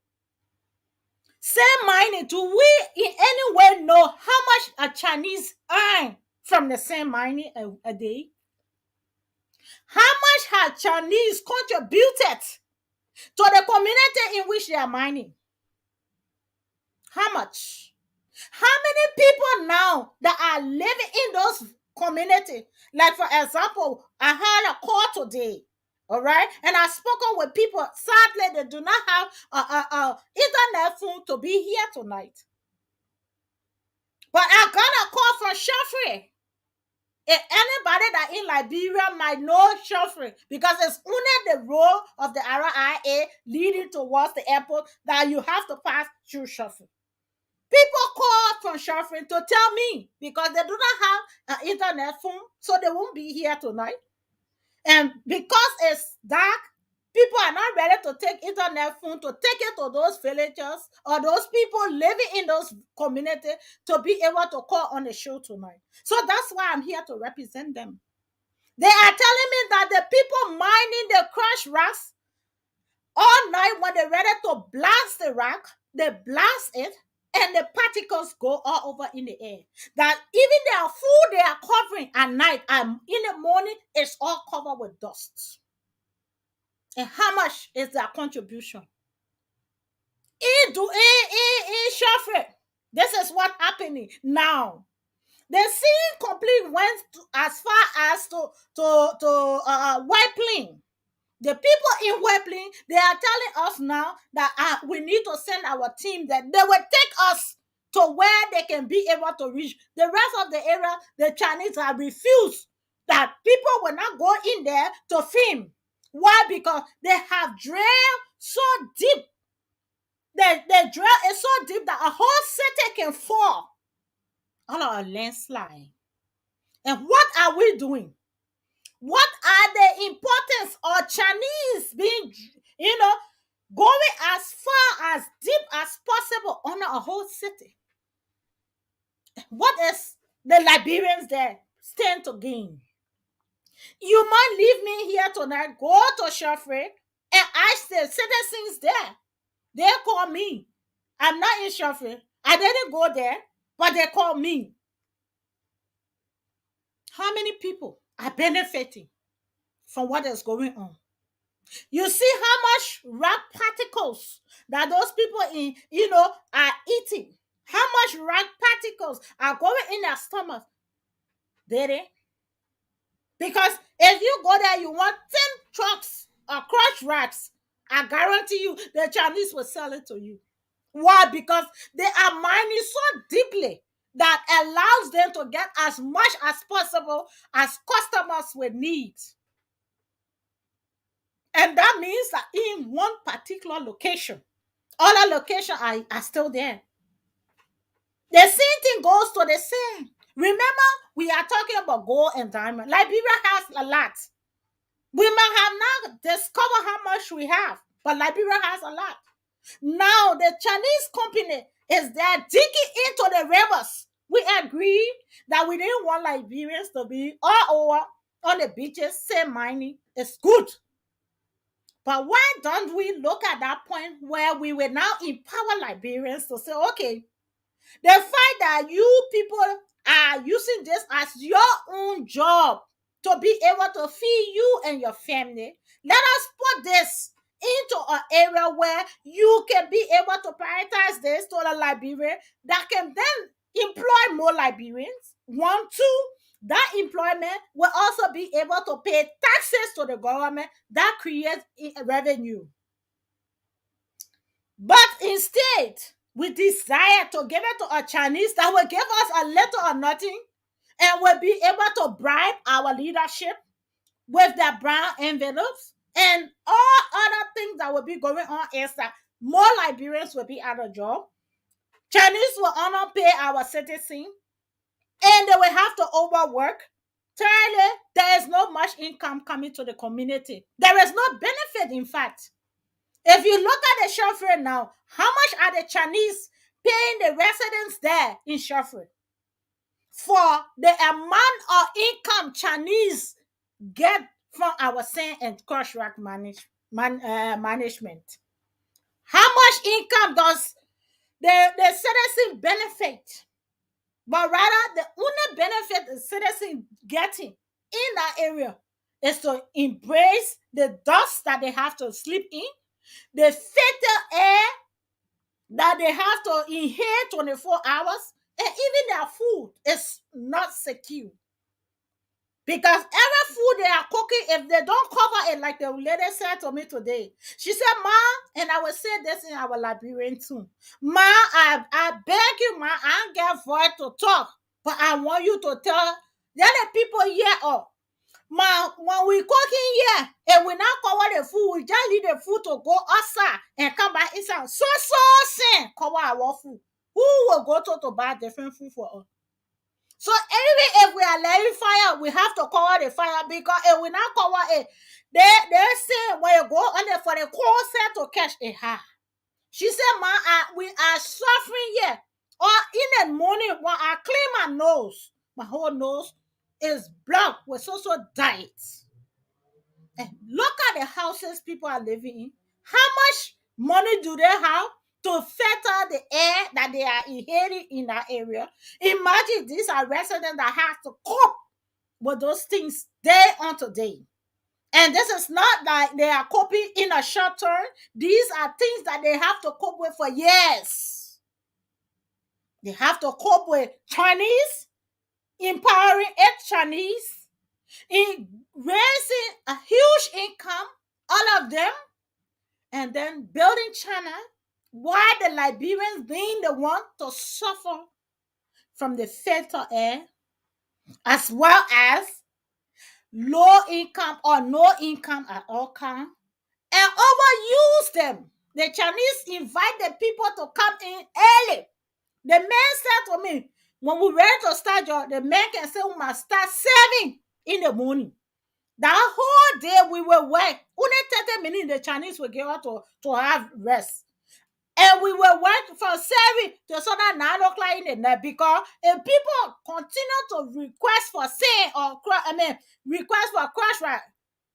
B: Same mining. Do we in any way know how much a Chinese earn from the same mining a day? How much has Chinese contributed to the community in which they are mining? How much? How many people now that are living in those communities? Like, for example, I had a call today, all right? And I've spoken with people. Sadly, they do not have a internet phone to be here tonight. But I got a call from Shafri. If anybody that in Liberia might know Shafri, because it's only the road of the RIA leading towards the airport that you have to pass through Shafri. People call from Shafri to tell me because they do not have an internet phone, so they won't be here tonight. And because it's dark, people are not ready to take internet phone to take it to those villagers or those people living in those communities to be able to call on the show tonight. So that's why I'm here to represent them. They are telling me that the people mining the crash rocks all night, when they're ready to blast the rock, they blast it and the particles go all over in the air. That even their food they are covering at night and in the morning, it's all covered with dust. And how much is their contribution? In Shafre, this is what's happening now. The scene complete went as far as to Wipling. The people in Webling, they are telling us now that we need to send our team, that they will take us to where they can be able to reach. The rest of the area, the Chinese have refused that people will not go in there to film. Why? Because they have drilled so deep. The drill is so deep that a whole city can fall on a landslide. And what are we doing? What are the importance of Chinese being, going as far as deep as possible on a whole city? What is the Liberians there stand to gain? You might leave me here tonight, go to Shafre, and ask the citizens there. They call me. I'm not in Shafre. I didn't go there, but they call me. How many people are benefiting from what is going on? You see how much rock particles that those people in, are eating. How much rock particles are going in their stomach. Did it? Because if you go there, you want 10 trucks or crushed racks. I guarantee you the Chinese will sell it to you. Why? Because they are mining so deeply that allows them to get as much as possible as customers will need. And that means that in one particular location, other locations are still there. The same thing goes to the same. Remember, we are talking about gold and diamond. Liberia has a lot. We might have not discovered how much we have, but Liberia has a lot. Now, the Chinese company is there digging into the rivers. We agree that we didn't want Liberians to be all over on the beaches, say mining. It's good. But why don't we look at that point where we will now empower Liberians to say, okay, the fact that you people are using this as your own job to be able to feed you and your family, let us put this into an area where you can be able to prioritize this to the Liberian that can then employ more Liberians. 1, 2, that employment will also be able to pay taxes to the government that creates revenue. But instead, we desire to give it to a Chinese that will give us a little or nothing and will be able to bribe our leadership with their brown envelopes, and all other things that will be going on is that more Liberians will be out of job. Chinese will not pay our citizens, and they will have to overwork. Thirdly, there is not much income coming to the community. There is no benefit, in fact. If you look at the Shafre now, how much are the Chinese paying the residents there in Shafre for the amount of income Chinese get from our sand and crush rock management? How much income does the citizen benefit? But rather, the only benefit the citizen getting in that area is to embrace the dust that they have to sleep in, the fatal air that they have to inhale 24 hours, and even their food is not secure. Because every food they are cooking, if they don't cover it, like the lady said to me today, she said, Ma, and I will say this in our Liberian too, Ma, I beg you, Ma, I don't get voice to talk, but I want you to tell the other people here, oh, Ma, when we cooking here, and we not cover the food, we just leave the food to go outside and come back inside. So sin, cover our food. Who will go to buy different food for us? So anyway, if we are laying fire, we have to cover the fire, because if we not cover it, they say when you go on there for the cold set to catch a high. She said, Ma, we are suffering here. Or in the morning, when I clean my nose, my whole nose is blocked with so diet. And look at the houses people are living in. How much money do they have to filter the air that they are inhaling in that area? Imagine these are residents that have to cope with those things day on day. And this is not like they are coping in a short term. These are things that they have to cope with for years. They have to cope with Chinese, empowering ex-Chinese, in raising a huge income, all of them, and then building China, while the Liberians being the one to suffer from the fatal air, as well as low income or no income at all kind, and overuse them. The Chinese invite the people to come in early. The man said to me, when we ready to start job, the man can say we must start 7 in the morning. That whole day we will work. Only 30 minutes the Chinese will give us to have rest. And we were working from 7 to so that 9 o'clock in the night, because if people continue to request for sin or request for crash ride,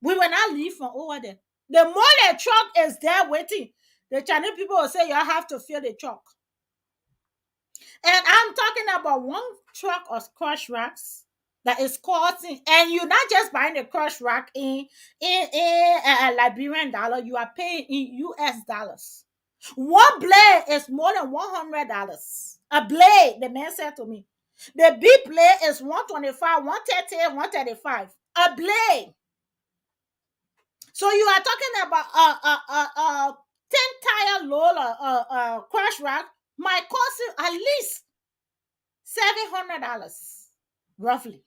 B: we will not leave from over there. The more the truck is there waiting, the Chinese people will say, y'all have to fill the truck. And I'm talking about one truck of crush racks that is costing, and you're not just buying the crush rack in Liberian dollar, you are paying in US dollars. One blade is more than $100. A blade, the man said to me. The big blade is 125, 130, 135. A blade. So you are talking about a 10 tire load crush rack might cost you at least $700 roughly.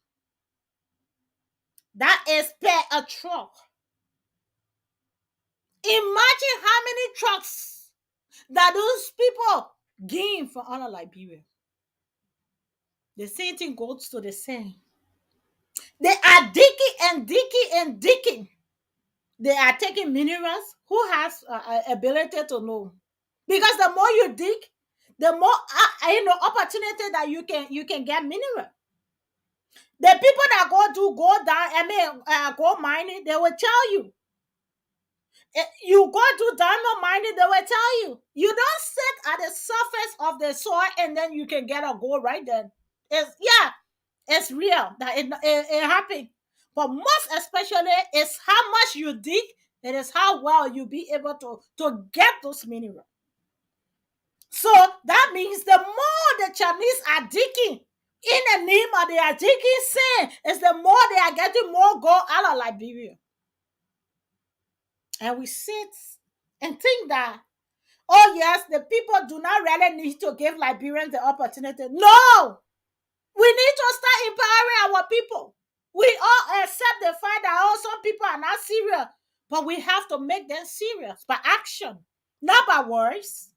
B: That is per a truck. Imagine how many trucks that those people gain from all of Liberia. The same thing goes to the same. They are digging and digging and digging. They are taking minerals. Who has ability to know? Because the more you dig, the more opportunity that you can get mineral. The people that go down, go mining, they will tell you. You go do diamond mining, they will tell you. You don't sit at the surface of the soil and then you can get a gold right then. It's real that it happened. But most especially, it's how much you dig. It is how well you be able to get those minerals. So that means the more the Chinese are digging in the name of they are digging sin, is the more they are getting more gold out of Liberia. And we sit and think that, oh yes, the people do not really need to give Liberians the opportunity. No! We need to start empowering our people. We all accept the fact that some people are not serious, but we have to make them serious by action, not by words.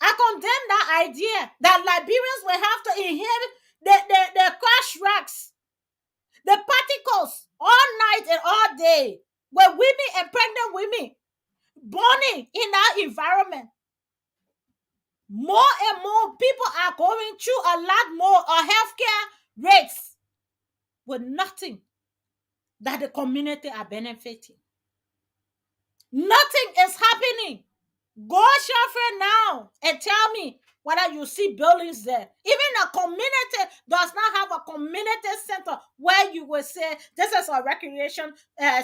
B: I condemn that idea that Liberians will have to inherit the crash racks, the particles all night and all day, with women and pregnant women born in that environment. More and more people are going through a lot more healthcare rates with nothing that the community are benefiting. Nothing is happening. Go Shaffer now and tell me whether you see buildings there. Even a community does not have a community center where you will say this is a recreation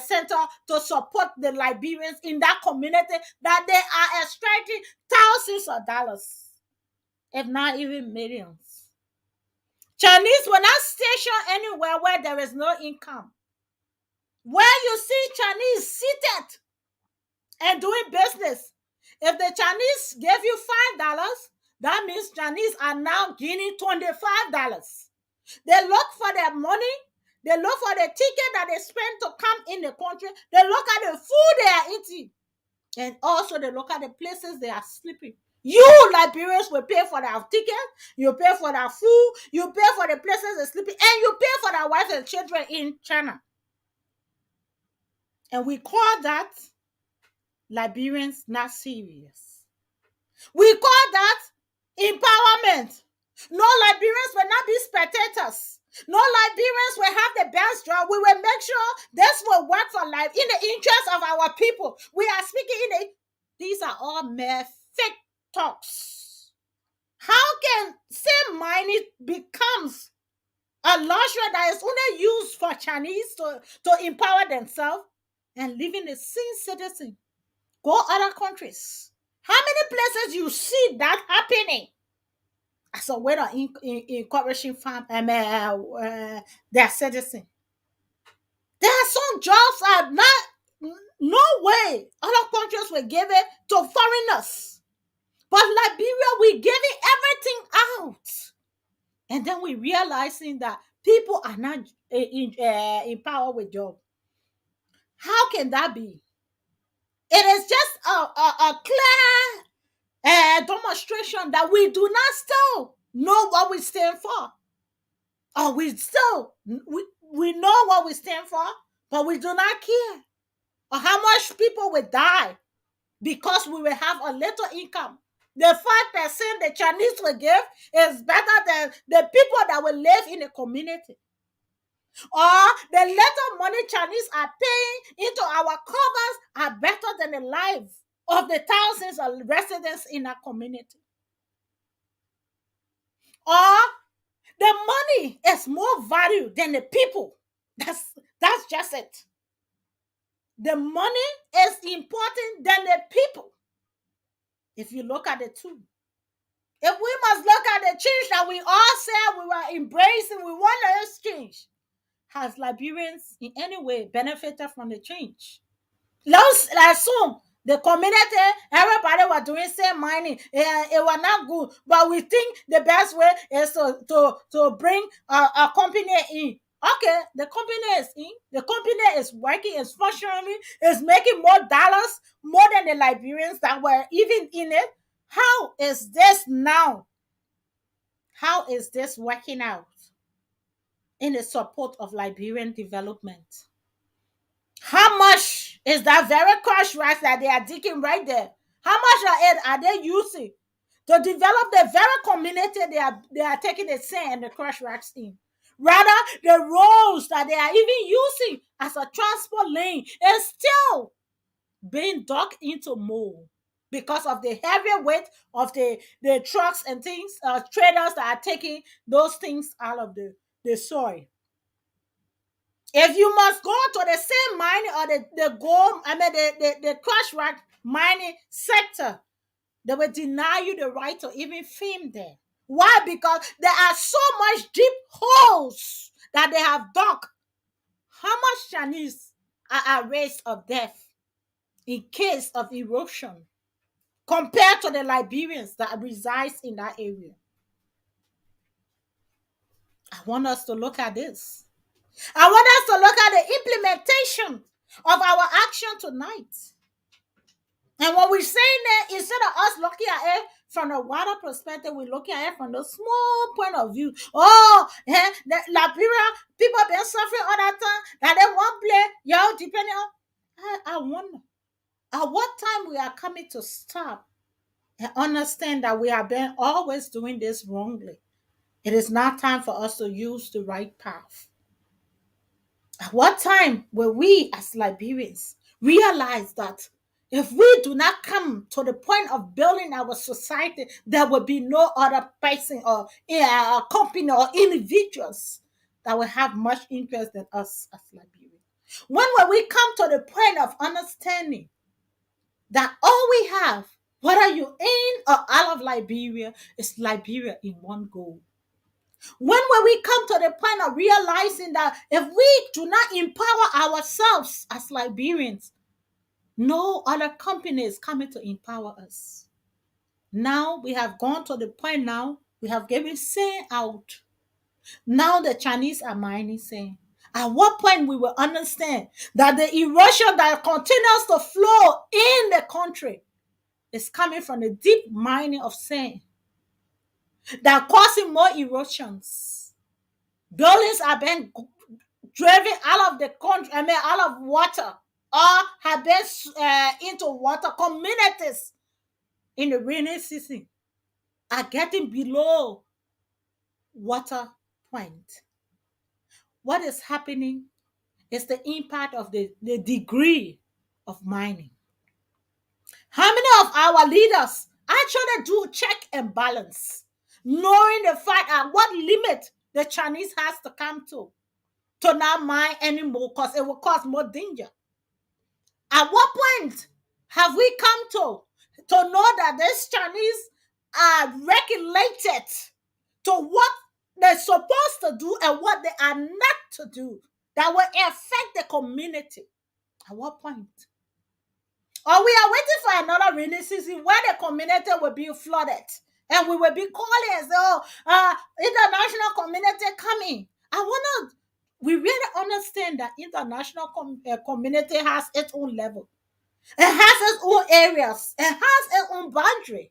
B: center to support the Liberians in that community that they are extracting thousands of dollars, if not even millions. Chinese will not station anywhere where there is no income. Where you see Chinese seated and doing business, if the Chinese gave you $5, that means Chinese are now gaining $25. They look for their money. They look for the ticket that they spend to come in the country. They look at the food they are eating. And also they look at the places they are sleeping. You Liberians will pay for their ticket. You pay for their food. You pay for the places they're sleeping. And you pay for their wives and children in China. And we call that Liberians not serious. We call that empowerment. No Liberians will not be spectators. No Liberians will have the best job. We will make sure this will work for life in the interest of our people. We are speaking these are all mere fake talks. How can same money becomes a luxury that is only used for Chinese to empower themselves and living the same citizen? Go other countries. How many places you see that happening as a way of encouraging their citizens? There are some jobs are not, no way other countries will give it to foreigners. But Liberia, we give it everything out. And then we realizing that people are not empowered with jobs. How can that be? It is just a clear demonstration that we do not still know what we stand for. Or we know what we stand for, but we do not care. Or how much people will die because we will have a little income. The 5% the Chinese will give is better than the people that will live in the community. Or the little money Chinese are paying into our covers are better than the life of the thousands of residents in our community. Or the money is more value than the people. That's just it. The money is important than the people. If you look at the two. If we must look at the change that we all said we were embracing, we want to change. Has Liberians in any way benefited from the change? Let's assume the community, everybody was doing same mining. It was not good, but we think the best way is to bring a company in. Okay, the company is in. The company is working, is functioning, is making more dollars, more than the Liberians that were even in it. How is this now? How is this working out in the support of Liberian development? How much is that very cash rice that they are digging right there? How much of it are they using to develop the very community they are taking the sand and the crush rice in? Rather, the roads that they are even using as a transport lane is still being dug into more because of the heavy weight of the trucks and things, traders that are taking those things out of the soil. If you must go to the same mining or the gold, the crush rock mining sector, they will deny you the right to even film there. Why? Because there are so much deep holes that they have dug. How much Chinese are at risk of death in case of erosion compared to the Liberians that resides in that area? I want us to look at this. I want us to look at the implementation of our action tonight. And what we're saying there, instead of us looking at it from a wider perspective, we're looking at it from the small point of view. Oh, the Liberia, people have been suffering all that time, that they won't play, depending on. I wonder, at what time we are coming to stop and understand that we have been always doing this wrongly. It is not time for us to use the right path. At what time will we as Liberians realize that if we do not come to the point of building our society, there will be no other person or company or individuals that will have much interest in us as Liberians? When will we come to the point of understanding that all we have, whether you're in or out of Liberia, is Liberia in one goal? When will we come to the point of realizing that if we do not empower ourselves as Liberians, no other company is coming to empower us? Now we have gone to the point now, we have given sand out. Now the Chinese are mining sand. At what point we will understand that the erosion that continues to flow in the country is coming from the deep mining of sand that causing more erosions. Buildings are being driven out of the country, out of water, or have been into water. Communities in the rainy season are getting below water point. What is happening is the impact of the degree of mining. How many of our leaders actually do check and balance, knowing the fact at what limit the Chinese has to come to not mine anymore because it will cause more danger? At what point have we come to know that these Chinese are regulated to what they're supposed to do and what they are not to do that will affect the community? At what point? Or we are waiting for another rainy season where the community will be flooded and we will be calling as though international community coming. I want to. We really understand that international community has its own level. It has its own areas. It has its own boundary.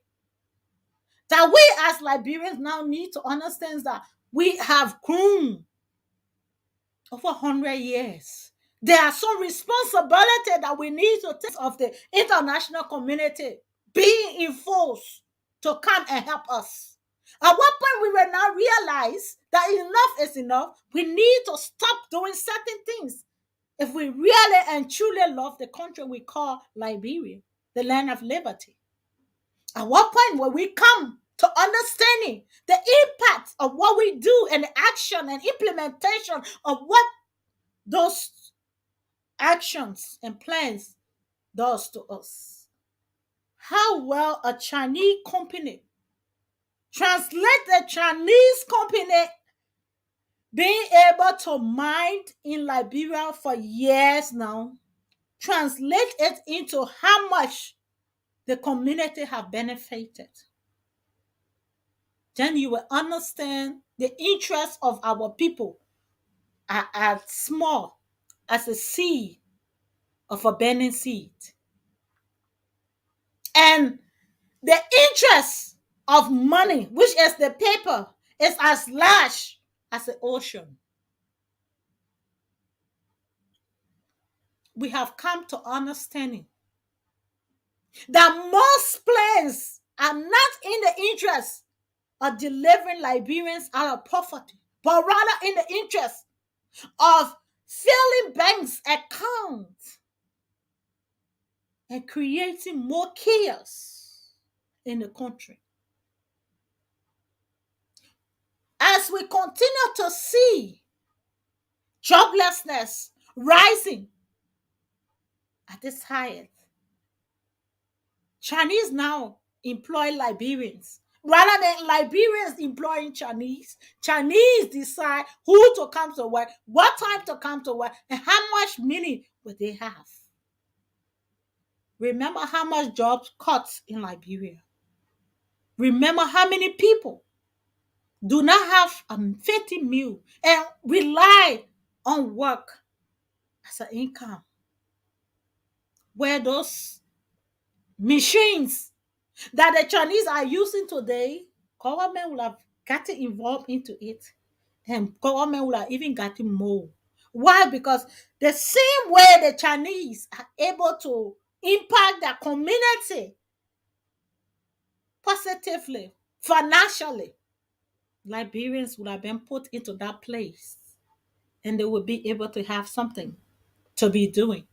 B: That we as Liberians now need to understand that we have grown over 100 years. There are some responsibility that we need to take of the international community being enforced to come and help us. At what point we will now realize that enough is enough. We need to stop doing certain things if we really and truly love the country we call Liberia, the land of liberty. At what point will we come to understanding the impact of what we do and the action and implementation of what those actions and plans does to us? How well a Chinese company, translate the Chinese company being able to mine in Liberia for years now, translate it into how much the community have benefited. Then you will understand the interests of our people are as small as a seed of a burning seed. And the interest of money, which is the paper, is as large as the ocean. We have come to understanding that most plans are not in the interest of delivering Liberians out of poverty, but rather in the interest of filling banks' accounts and creating more chaos in the country. As we continue to see joblessness rising at its highest, Chinese now employ Liberians. Rather than Liberians employing Chinese, Chinese decide who to come to work, what time to come to work, and how much money will they have. Remember how much jobs cuts in Liberia. Remember how many people do not have a 50 meal and rely on work as an income. Where those machines that the Chinese are using today, government will have gotten involved into it, and government will have even gotten more. Why? Because the same way the Chinese are able to impact their community positively, financially, Liberians would have been put into that place, and they would be able to have something to be doing.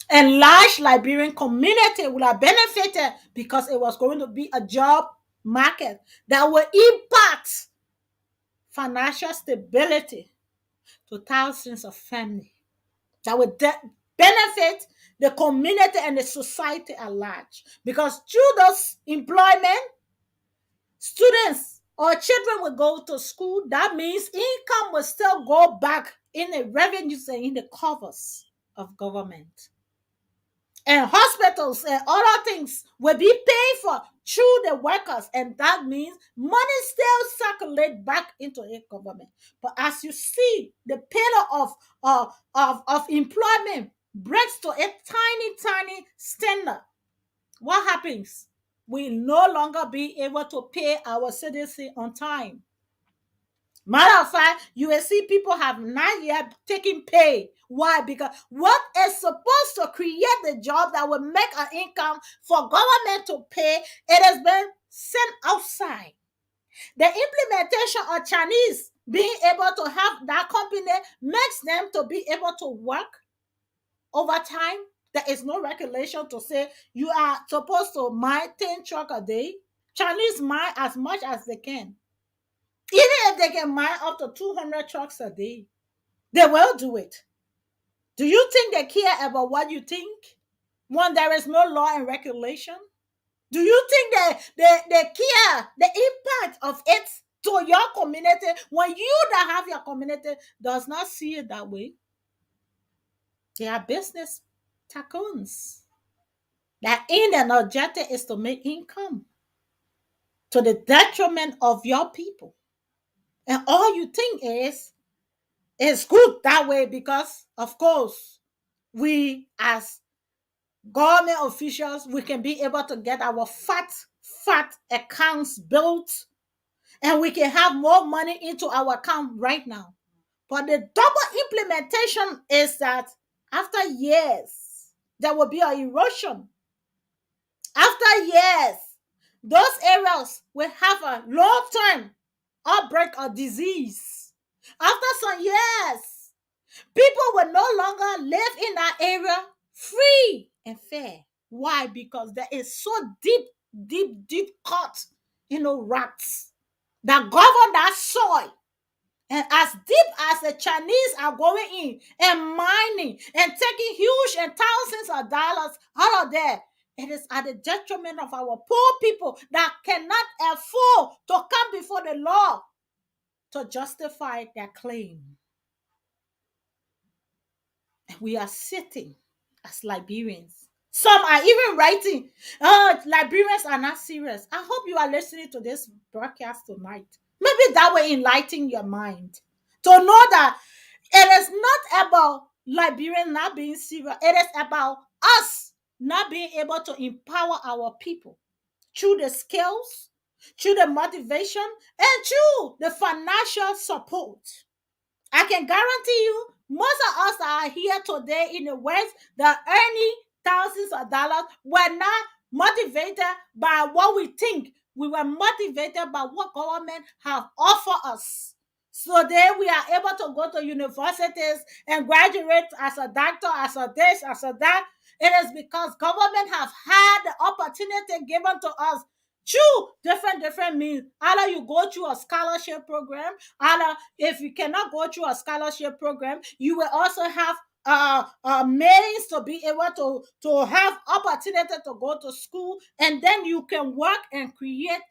B: And large Liberian community would have benefited because it was going to be a job market that will impact financial stability to thousands of families, that would benefit the community and the society at large. Because through those employment, students or children will go to school. That means income will still go back in the revenues and in the coffers of government. And hospitals and other things will be paid for through the workers, and that means money still circulate back into the government. But as you see, the pillar of employment breaks to a tiny standard. What happens? We no longer be able to pay our citizens on time. Matter of fact, you will see people have not yet taken pay. Why? Because what is supposed to create the job that will make an income for government to pay, it has been sent outside. The implementation of Chinese being able to have that company makes them to be able to work overtime. There is no regulation to say you are supposed to mine 10 trucks a day. Chinese mine as much as they can. Even if they can mine up to 200 trucks a day, they will do it. Do you think they care about what you think when there is no law and regulation? Do you think they care the impact of it to your community when you that have your community does not see it that way? They are business tycoons. Their aim and objective is to make income to the detriment of your people. And all you think is, it's good that way because, of course, we as government officials, we can be able to get our fat accounts built, and we can have more money into our account right now. But the double implementation is that After years, there will be an erosion. After years, those areas will have a long-term outbreak of disease. After some years, people will no longer live in that area free and fair. Why? Because there is so deep cut, rocks that govern that soil. And as deep as the Chinese are going in and mining and taking huge and thousands of dollars out of there, it is at the detriment of our poor people that cannot afford to come before the law to justify their claim. And we are sitting as Liberians. Some are even writing, oh, Liberians are not serious. I hope you are listening to this broadcast tonight. Maybe that will enlighten your mind to know that it is not about Liberians not being serious. It is about us not being able to empower our people through the skills, through the motivation, and through the financial support. I can guarantee you, most of us that are here today in the West that are earning thousands of dollars were not motivated by what we think. We were motivated by what government have offered us. So then we are able to go to universities and graduate as a doctor, as a this, as a that. It is because government have had the opportunity given to us through different means. Either you go through a scholarship program, either if you cannot go through a scholarship program, you will also have means to be able to have opportunity to go to school, and then you can work and create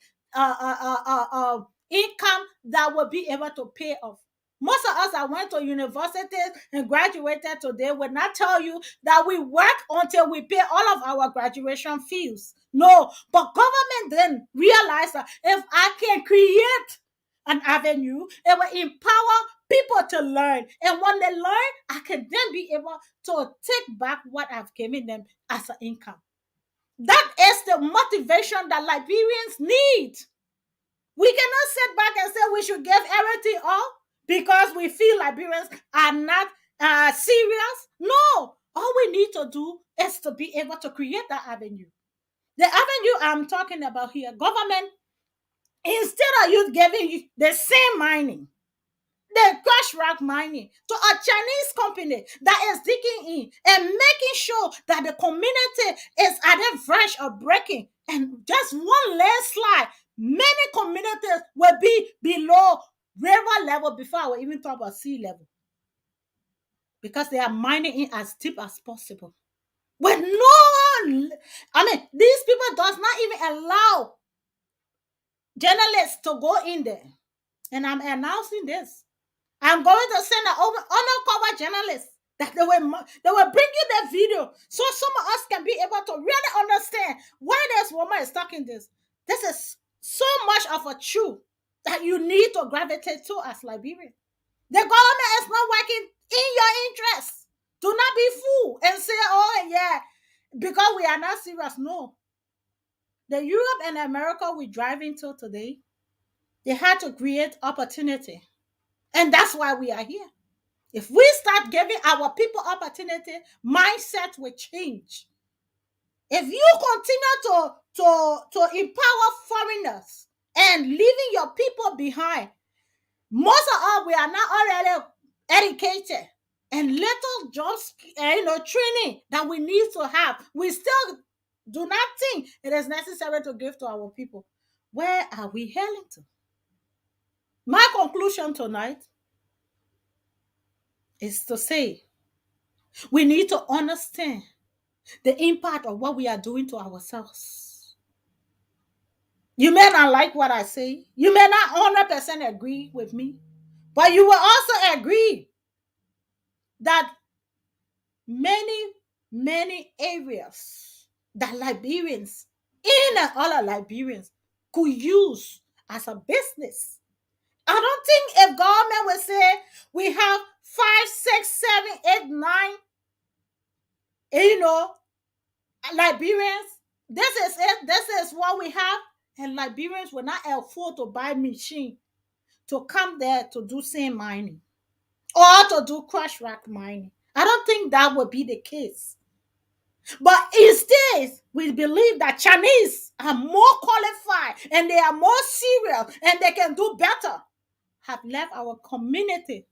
B: income that will be able to pay off. Most of us that went to university and graduated today will not tell you that we work until we pay all of our graduation fees. No, but government then realized that if I can create an avenue, it will empower people to learn. And when they learn, I can then be able to take back what I've given them as an income. That is the motivation that Liberians need. We cannot sit back and say we should give everything up because we feel Liberians are not serious. No, all we need to do is to be able to create that avenue. The avenue I'm talking about here, government, instead of you giving you the same mining, the crash rock mining to a Chinese company that is digging in and making sure that the community is at the verge of breaking, and just one landslide, many communities will be below river level before I will even talk about sea level, because they are mining in as deep as possible. With these people does not even allow journalists to go in there. And I'm announcing this. I'm going to send an undercover journalist that they will bring you the video so some of us can be able to really understand why this woman is talking this. This is so much of a truth that you need to gravitate to as Liberian. The government is not working in your interest. Do not be fooled and say, oh yeah, because we are not serious. No. The Europe and America we drive into today, they had to create opportunity. And that's why we are here. If we start giving our people opportunity, mindset will change. If you continue to empower foreigners and leaving your people behind, most of us, we are not already educated, and little jobs, training that we need to have, we still do not think it is necessary to give to our people. Where are we heading to? My conclusion tonight is to say we need to understand the impact of what we are doing to ourselves. You may not like what I say. You may not 100% agree with me. But you will also agree that many areas that Liberians, in and all of Liberians, could use as a business. I don't think if government would say we have 5, 6, 7, 8, 9, Liberians, this is it, this is what we have, and Liberians will not afford to buy machine to come there to do sand mining or to do crush rock mining. I don't think that would be the case. But instead, we believe that Chinese are more qualified and they are more serious and they can do better, have left our community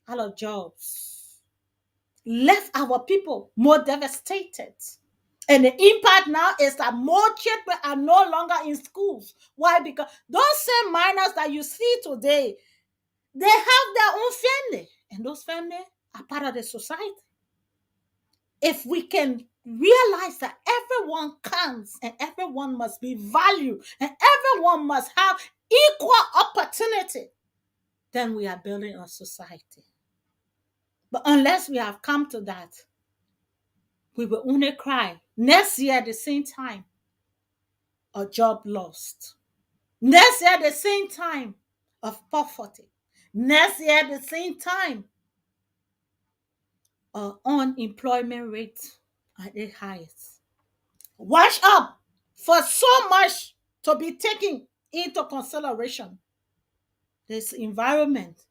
B: out of jobs, left our people more devastated. And the impact now is that more children are no longer in schools. Why? Because those same minors that you see today, they have their own family, and those families are part of the society. If we can realize that everyone counts and everyone must be valued and everyone must have equal opportunity, then we are building a society. But unless we have come to that, we will only cry next year at the same time, a job lost. Next year at the same time, of poverty. Next year at the same time, unemployment rate at the highest. Watch up for so much to be taken into consideration. This environment,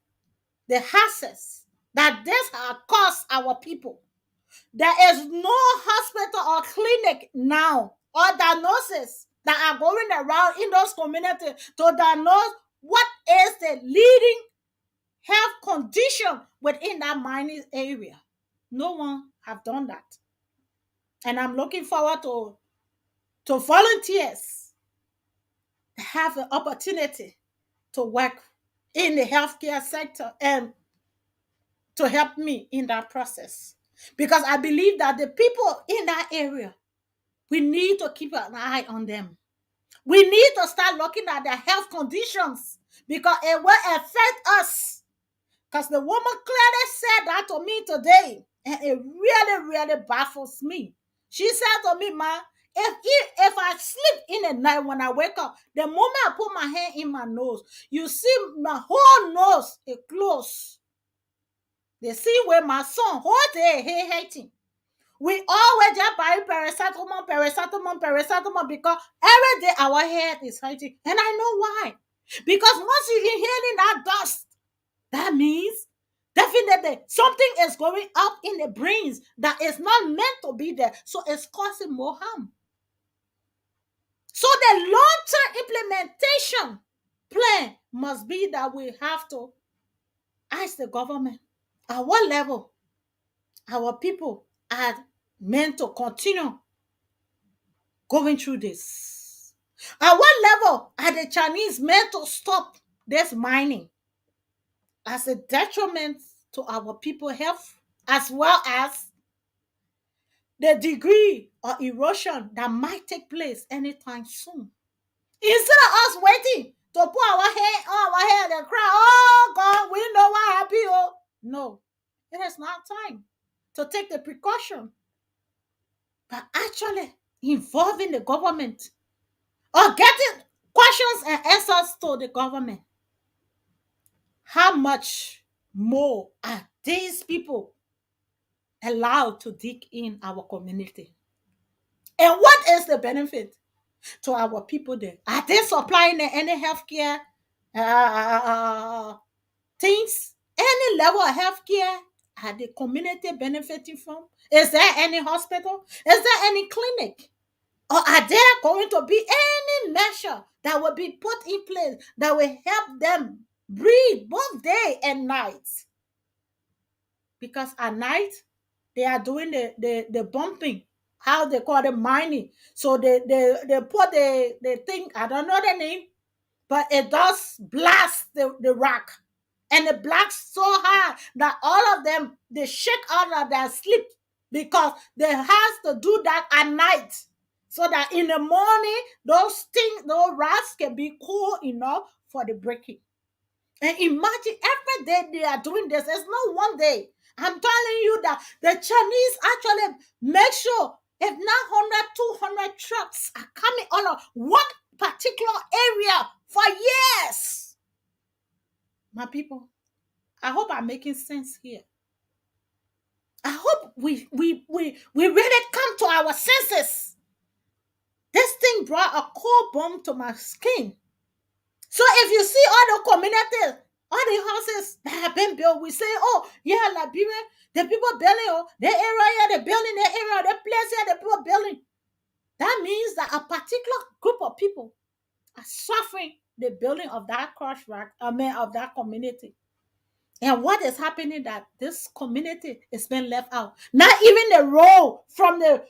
B: the hazards that this has caused our people. There is no hospital or clinic now or diagnosis that are going around in those communities to diagnose what is the leading health condition within that mining area. No one have done that. And I'm looking forward to volunteers that have the opportunity to work in the healthcare sector and to help me in that process. Because I believe that the people in that area, we need to keep an eye on them. We need to start looking at their health conditions because it will affect us. Because the woman clearly said that to me today, and it really, really baffles me. She said to me, Ma, if I sleep in the night when I wake up, the moment I put my hand in my nose, you see my whole nose is closed. They see where my son whole day he hating. We always just buy paracetamol because every day our head is hurting. And I know why. Because once you inhaling that dust, that means definitely something is going up in the brains that is not meant to be there. So it's causing more harm. So the long-term implementation plan must be that we have to ask the government at what level our people are meant to continue going through this. At what level are the Chinese meant to stop this mining as a detriment to our people's health, as well as the degree of erosion that might take place anytime soon? Instead of us waiting to put our head on our head and cry, oh God, we know what happened. Oh. No, it is not time to take the precaution, but actually involving the government or getting questions and answers to the government. How much more are these people allowed to dig in our community? And what is the benefit to our people there? Are they supplying any healthcare things? Any level of healthcare? Are the community benefiting from? Is there any hospital? Is there any clinic? Or are there going to be any measure that will be put in place that will help them breathe both day and night? Because at night, they are doing the bumping, how they call it mining. So they put the thing, I don't know the name, but it does blast the rock. And it blasts so hard that all of them, they shake out of their sleep because they have to do that at night. So that in the morning, those rocks can be cool enough for the breaking. And imagine every day they are doing this. It's not one day. I'm telling you that the Chinese actually make sure if not 100, 200 trucks are coming on one particular area for years. My people, I hope I'm making sense here. I hope we really come to our senses. This thing brought a cold bomb to my skin. So if you see all the communities All the houses that have been built, we say, oh, yeah, Liberia, the people building, oh, the area here, the building, the area, the place here, the people building. That means that a particular group of people are suffering the building of that of that community. And what is happening that this community is being left out. Not even the road from the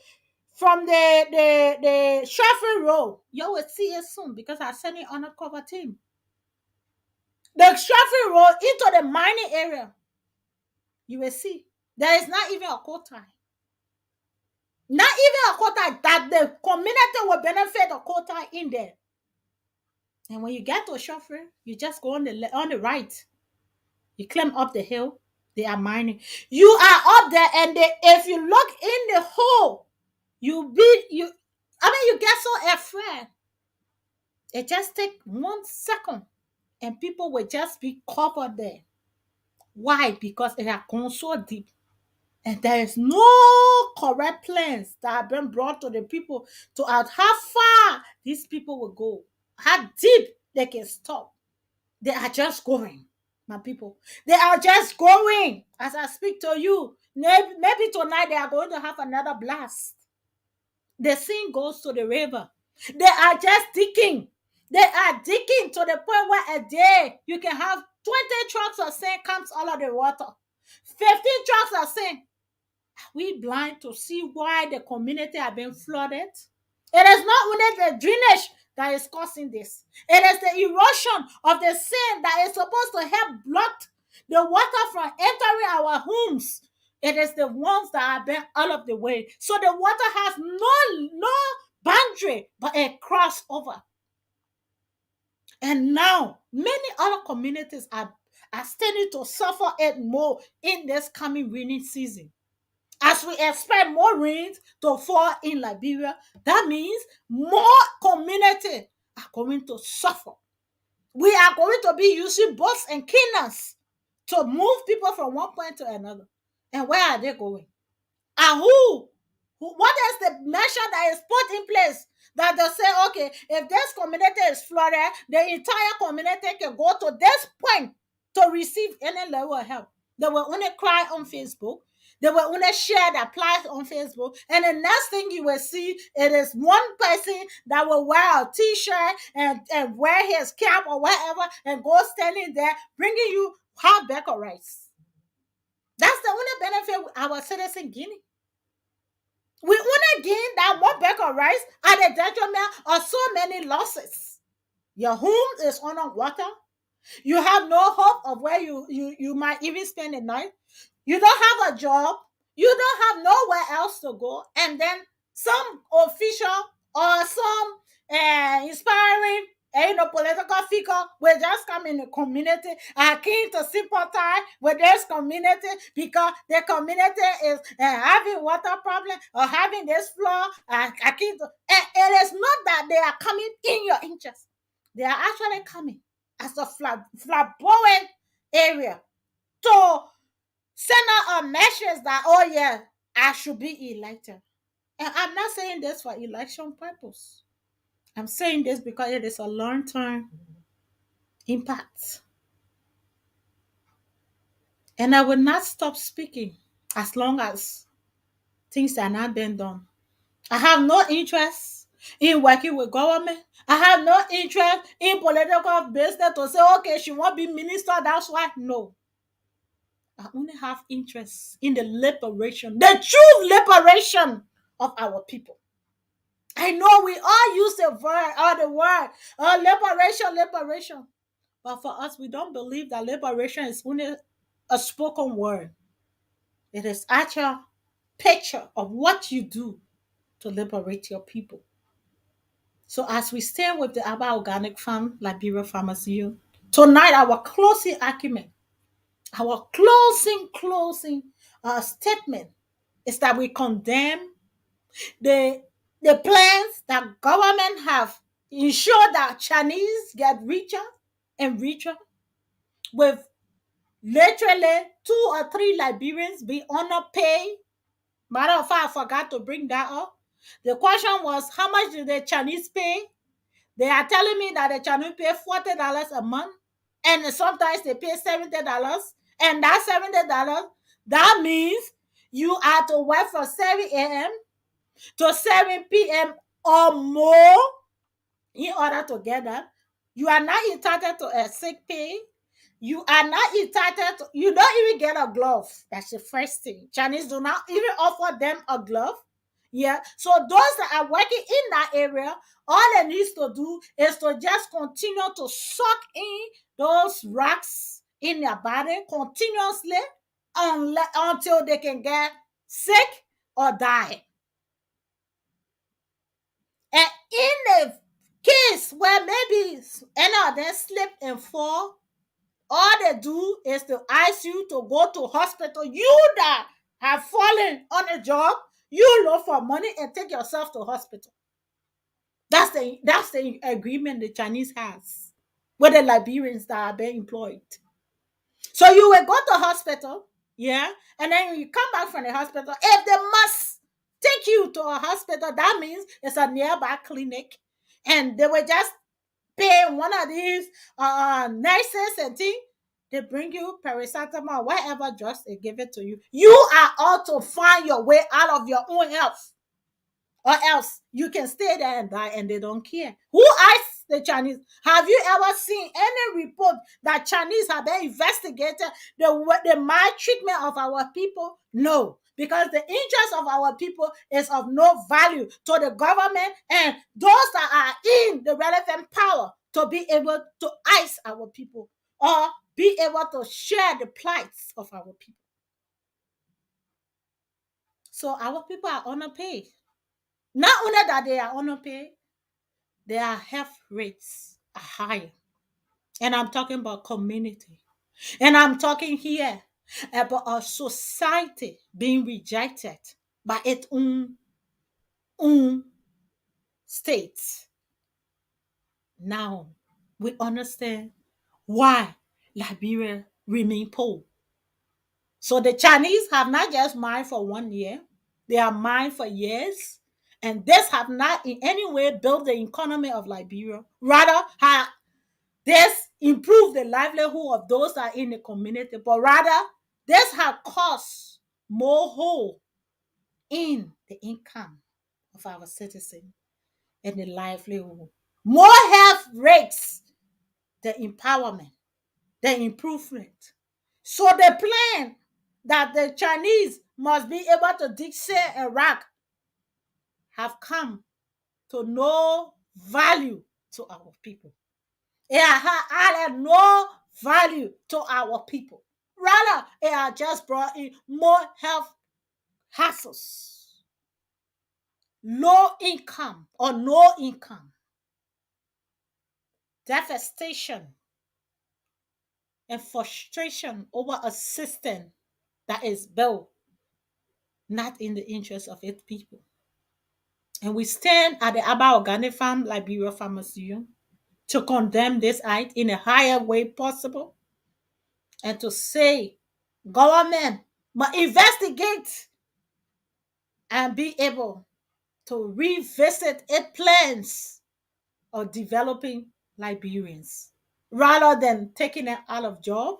B: Sheffield road. You will see it soon because I sent it on a cover team. The Sheffield road into the mining area. You will see. There is not even a quota. Not even a quota that the community will benefit a quota in there. And when you get to Sheffield, you just go on the right. You climb up the hill. They are mining. You are up there, and if you look in the hole, you get so afraid. It just take 1 second, and people will just be covered there. Why? Because it has gone so deep. And there is no correct plans that have been brought to the people to how far these people will go, how deep they can stop. They are just going, my people. They are just going. As I speak to you, maybe tonight they are going to have another blast. The scene goes to the river. They are just digging. They are digging to the point where a day you can have 20 trucks of sand comes out of the water. 15 trucks of sand. Are we blind to see why the community have been flooded? It is not only the drainage that is causing this. It is the erosion of the sand that is supposed to help block the water from entering our homes. It is the ones that have been out of the way. So the water has no boundary, but it crossed over. And now many other communities are standing to suffer it more in this coming rainy season. As we expect more rains to fall in Liberia, that means more community are going to suffer. We are going to be using boats and canoes to move people from one point to another. And where are they going? And what is the measure that is put in place that they say, okay, if this community is flooded, the entire community can go to this point to receive any level of help? They will only cry on Facebook. They will only share their plight on Facebook. And the next thing you will see, it is one person that will wear a t-shirt and wear his cap or whatever and go standing there bringing you half bag of rice. That's the only benefit our citizen getting. We only gain that one bag of rice at the detriment of so many losses. Your home is under water. You have no hope of where you might even spend the night. You don't have a job. You don't have nowhere else to go. And then some official or some inspiring political figure will just come in the community and keen to sympathize with this community because the community is having water problem or having this flood. It is not that they are coming in your interest. They are actually coming as a flamboyant area to send out a message that, oh yeah, I should be elected. And I'm not saying this for election purpose. I'm saying this because it is a long-term impact. And I will not stop speaking as long as things are not being done. I have no interest in working with government. I have no interest in political business to say, okay, she won't be minister, that's why. No. I only have interest in the liberation, the true liberation of our people. I know we all use the word, liberation. But for us, we don't believe that liberation is only a spoken word. It is actual picture of what you do to liberate your people. So as we stand with the Aba Organic Farm, Liberia Farmers Union, tonight our closing argument, our closing statement is that we condemn the plans that government have ensured that Chinese get richer and richer, with literally 2 or 3 Liberians be underpaid. Matter of fact, I forgot to bring that up. The question was, how much did the Chinese pay? They are telling me that the Chinese pay $40 a month. And sometimes they pay $70. And that $70, that means you are to work from 7 a.m. to 7 p.m. or more in order to get that. You are not entitled to a sick pay. You are not entitled to, you don't even get a glove. That's the first thing. Chinese do not even offer them a glove. Yeah. So those that are working in that area, all they need to do is to just continue to suck in those rocks in their body continuously until they can get sick or die. And in the case where maybe any of them slip and fall, all they do is to ask you to go to hospital. You that have fallen on a job, you look for money and take yourself to hospital. That's the agreement the Chinese has with the Liberians that are being employed. So you will go to hospital, yeah, and then you come back from the hospital. If they must take you to a hospital, that means it's a nearby clinic, and they will just pay one of these nurses and things. They bring you paracetamol, whatever drugs they give it to you. You are all to find your way out of your own health. Or else you can stay there and die and they don't care. Who asked the Chinese? Have you ever seen any report that Chinese have been investigated the maltreatment of our people? No, because the interest of our people is of no value to the government and those that are in the relevant power to be able to ice our people or be able to share the plights of our people. So our people are underpaid. Not only that they are underpaid, their health rates are higher. And I'm talking about community. And I'm talking here about a society being rejected by its own state. Now, we understand why Liberia remain poor. So the Chinese have not just mined for 1 year, they are mined for years. And this have not in any way built the economy of Liberia. Rather, this improved the livelihood of those that are in the community. But rather, this has caused more hole in the income of our citizens and the livelihood. More health rates, the empowerment, the improvement. So the plan that the Chinese must be able to dictate Iraq have come to no value to our people. It has added no value to our people. Rather, it has just brought in more health hassles, low income or no income, devastation, and frustration over a system that is built not in the interest of its people. And we stand at the Aba Organic Farm, Liberia Farmers Union, to condemn this act in a higher way possible and to say, government must investigate and be able to revisit its plans of developing Liberians. Rather than taking them out of job,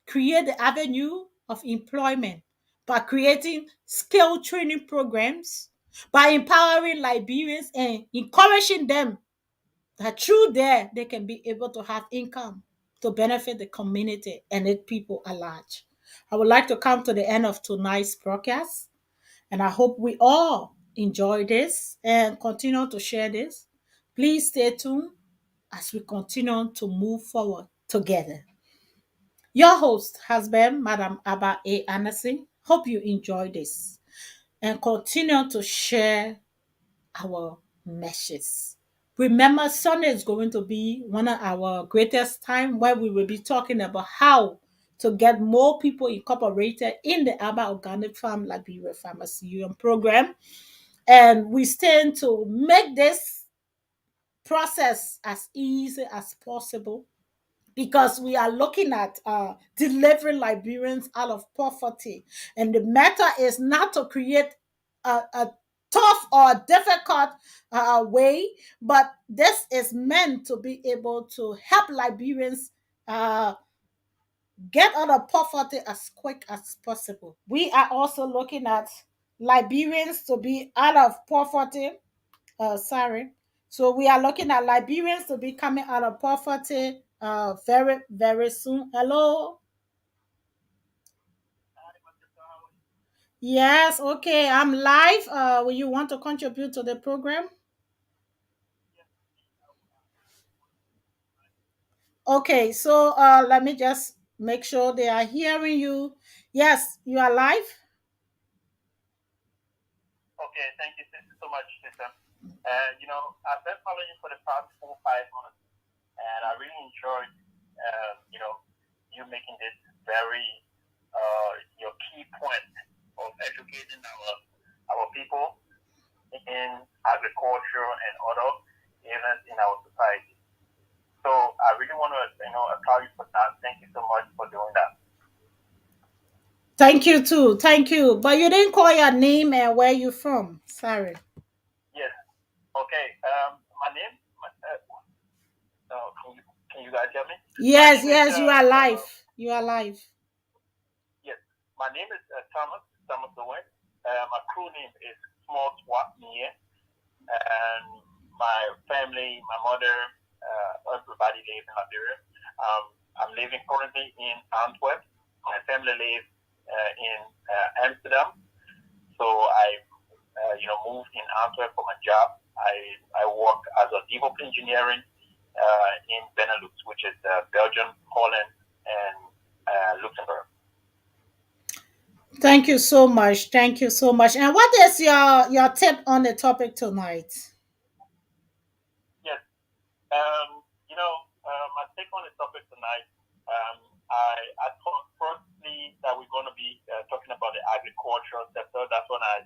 B: create the avenue of employment by creating skill training programs, by empowering Liberians and encouraging them that through there they can be able to have income to benefit the community and its people at large. I would like to come to the end of tonight's broadcast, and I hope we all enjoy this and continue to share this. Please stay tuned as we continue to move forward together. Your host has been Madam Abba A. Anderson. Hope you enjoy this and continue to share our messages. Remember, Sunday is going to be one of our greatest time where we will be talking about how to get more people incorporated in the Abba Organic Farm Liberia Farmers Union program. And we stand to make this process as easy as possible because we are looking at delivering Liberians out of poverty. And the matter is not to create a tough or difficult way, but this is meant to be able to help Liberians get out of poverty as quick as possible. We are also looking at Liberians to be out of poverty. Sorry. So we are looking at Liberians to be coming out of poverty very, very soon. Hello. Yes, okay. I'm live. Will you want to contribute to the program? Okay, so let me just make sure they are hearing you. Yes, you are live.
G: Okay, thank you so much, sister. I've been following you for the past 4 or 5 months, and I really enjoyed, you making this very, your key point of educating our people in agriculture and other areas in our society. So I really want to, applaud you for that. Thank you so much for doing that.
B: Thank you too. Thank you. But you didn't call your name and where you from. Sorry.
G: Yes. Okay. My name. Can you guys hear me?
B: Yes, yes, you are live. You are live.
G: Yes. My name is Thomas Owen. My crew name is Small Swap Mie. And my family, my mother, everybody lives in Liberia. I'm living currently in Antwerp. My family lives in Amsterdam. So I, moved in Antwerp for my job. I work as a DevOps engineering in Benelux, which is Belgium, Holland, and Luxembourg.
B: Thank you so much. Thank you so much. And what is your tip on the topic tonight?
G: Yes. My take on the topic tonight, I thought firstly that we're going to be talking about the agricultural sector. That's when I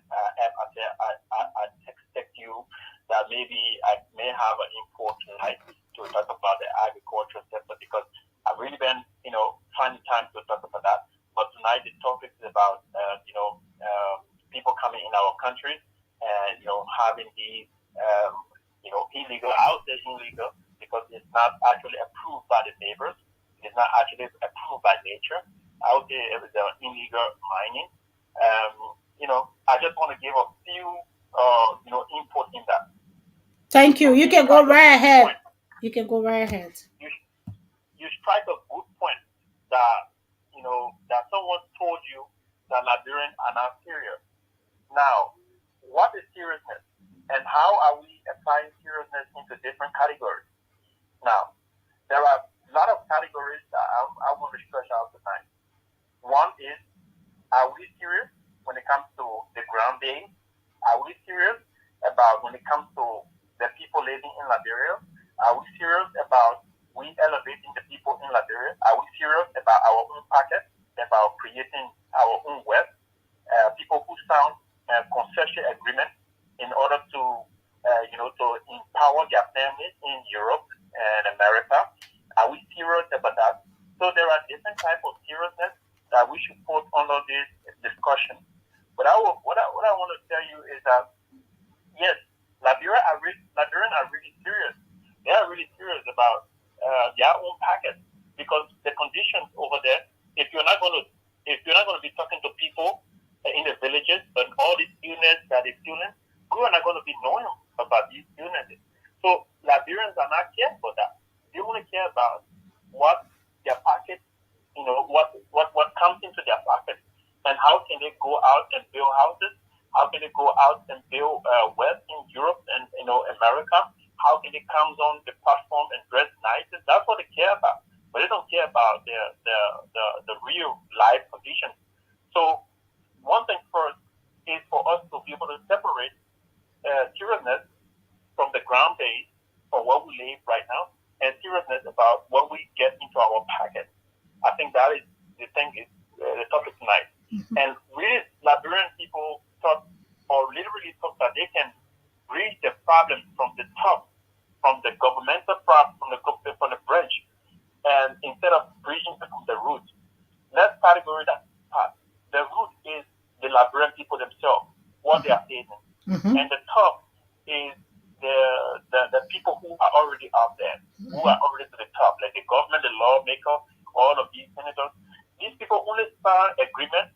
G: texted you that maybe I may have an input tonight to talk about the agricultural sector because I've really been, finding time to talk about that. But tonight the topic is about, people coming in our country and, having these, illegal, out there illegal, because it's not actually approved by the neighbors. It's not actually approved by nature. Out there is illegal mining. I just want to give a few, input in that.
B: Thank you. You can go right ahead. You can go right ahead.
G: You strike a good point that, that someone told you that Liberians are not serious. Now, what is seriousness? And how are we applying seriousness into different categories? Now, there are a lot of categories that I want to stretch out tonight. One is, are we serious when it comes to the ground game? Are we serious about when it comes to the people living in Liberia? Are we serious about we elevating the people in Liberia? Are we serious about our own pocket, about creating our own wealth? People who sign concession agreement in order to, to empower their families in Europe and America. Are we serious about that? So there are different types of seriousness that we should put under this discussion. But what I want to tell you is that yes, Liberians are really serious. They are really serious about their own packet because the conditions over there. If you're not going to be talking to people in the villages and all these illness that they're feeling, you are not going to be knowing about these illnesses. So Liberians are not care for that. They only care about what their pocket, what comes into their pocket, and how can they go out and build houses. How can they go out and build wealth in Europe and America? How can they come on the platform and dress nice? That's what they care about. But they don't care about the real life conditions. So one thing first is for us to be able to separate seriousness from the ground base for what we live right now and seriousness about what we get into our pocket. I think that is the thing is the topic tonight. Mm-hmm. And really, Liberian people thought, or literally thought that they can reach the problem from the top, from the governmental problem, from the branch, and instead of reaching from the root. Let's categorize that part. The root is the Liberian people themselves, what they are facing, mm-hmm. and the top is the the people who are already out there, who are already to the top, like the government, the lawmaker, all of these senators. These people only sign agreement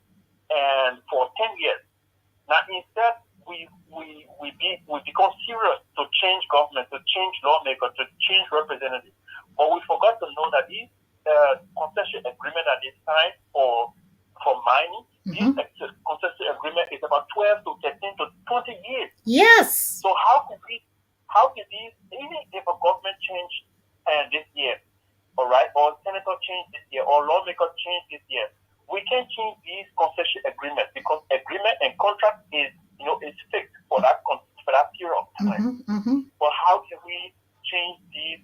G: and for 10 years. Now instead we become serious to change government, to change lawmakers, to change representatives. But we forgot to know that these concession agreement that they signed for mining, this concession agreement is about 12 to 13 to 20 years.
B: Yes.
G: So how can these, even if a government change this year, all right, or senator change this year, or lawmaker change this year, we can change these concession agreements because agreement and contract is fixed for that period of time. But how can we change these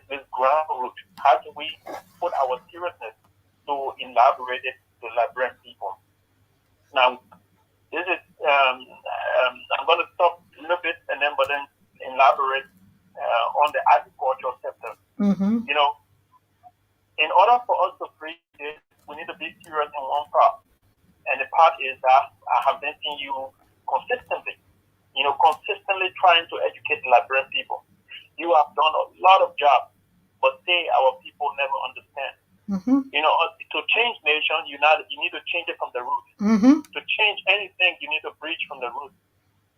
G: this ground root? How can we put our seriousness to elaborate it to Liberian people? Now, this is I'm going to stop a little bit and then elaborate on the agricultural sector. In order for us to bridge this, we need to be serious in one part. And the part is that I have been seeing you consistently trying to educate the Liberian people. You have done a lot of jobs, but our people never understand. To change nation, you need to change it from the root. To change anything, you need to bridge from the root.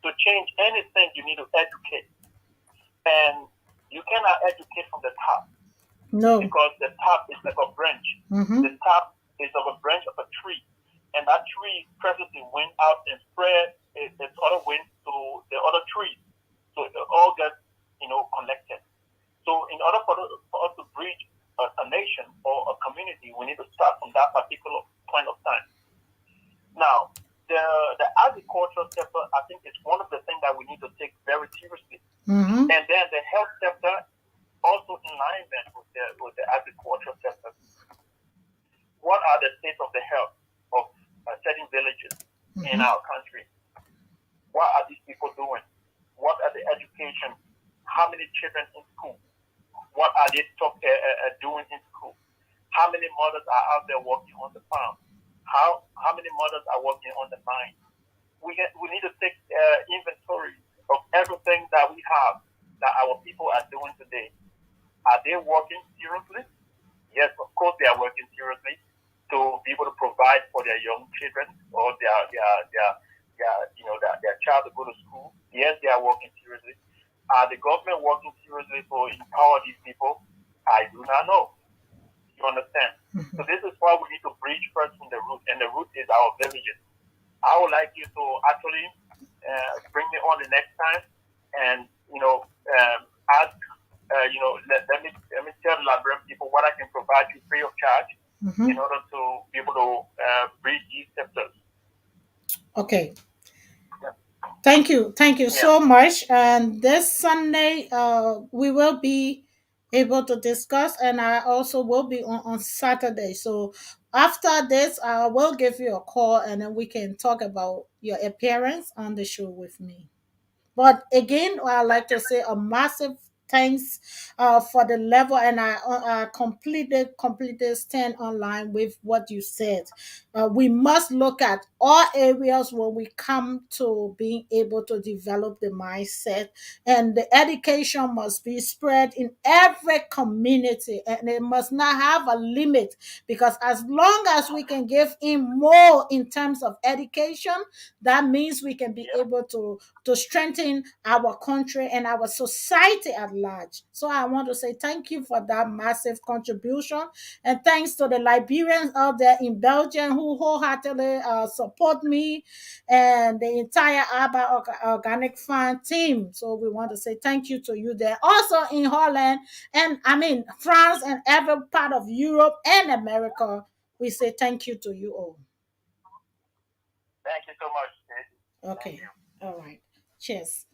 G: To change anything, you need to educate. And you cannot educate from the top.
B: No.
G: Because the top is like a branch. The top is of a branch of a tree. And that tree presses the wind out and spread its other wind to the other trees. So it all gets, connected. So in order for us to bridge a nation or a community, we need to start from that particular point of time. Now, the agricultural sector, I think, is one of the things that we need to take very seriously. And then the health sector, also in alignment with the agricultural sector. What are the states of the health of certain villages in our country? What are these people doing? What are the education? How many children in school? What are they doing in school? How many mothers are out there working on the farm? How many mothers are working on the mine? We need to take inventory of everything that we have that our people are doing today. Are they working seriously? Yes, of course they are working seriously to be able to provide for their young children or their child to go to school. Yes, they are working seriously. Are the government working seriously to empower these people? I do not know. You understand? So this is why we need to bridge first from the root, and the root is our villages. I would like you to actually bring me on the next time, and ask. Let me tell the Liberian people what I can provide you free of charge in order to be able to bridge these sectors.
B: Okay. Thank you so much. And this Sunday, we will be able to discuss, and I also will be on Saturday. So after this, I will give you a call, and then we can talk about your appearance on the show with me. But again, I'd like to say a massive thanks for the level, and I completely stand online with what you said. We must look at all areas when we come to being able to develop the mindset, and the education must be spread in every community, and it must not have a limit, because as long as we can give in more in terms of education, that means we can be able to strengthen our country and our society at large. So I want to say thank you for that massive contribution, and thanks to the Liberians out there in Belgium who wholeheartedly support me and the entire Abba Organic Farm team. So we want to say thank you to you there. Also in Holland, and France, and every part of Europe and America, we say thank you to you all.
G: Thank you so much, Steve.
B: Okay. All right. Cheers.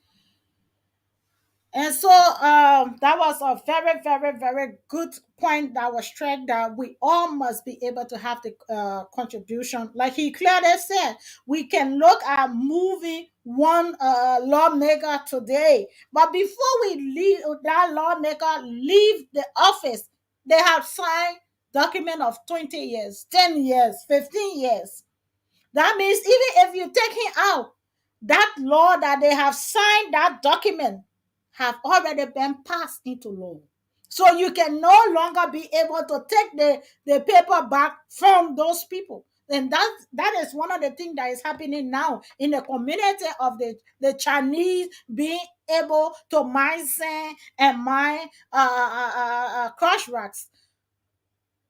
B: And so that was a very, very, very good point that was struck, that we all must be able to have the contribution. Like he clearly said, we can look at moving one lawmaker today, but before we leave that lawmaker leave the office, they have signed document of 20 years, 10 years, 15 years. That means even if you take him out, that law that they have signed, that document, have already been passed into law. So you can no longer be able to take the paper back from those people. And that is one of the things that is happening now in the community of the Chinese being able to mine sand and mine crush rocks.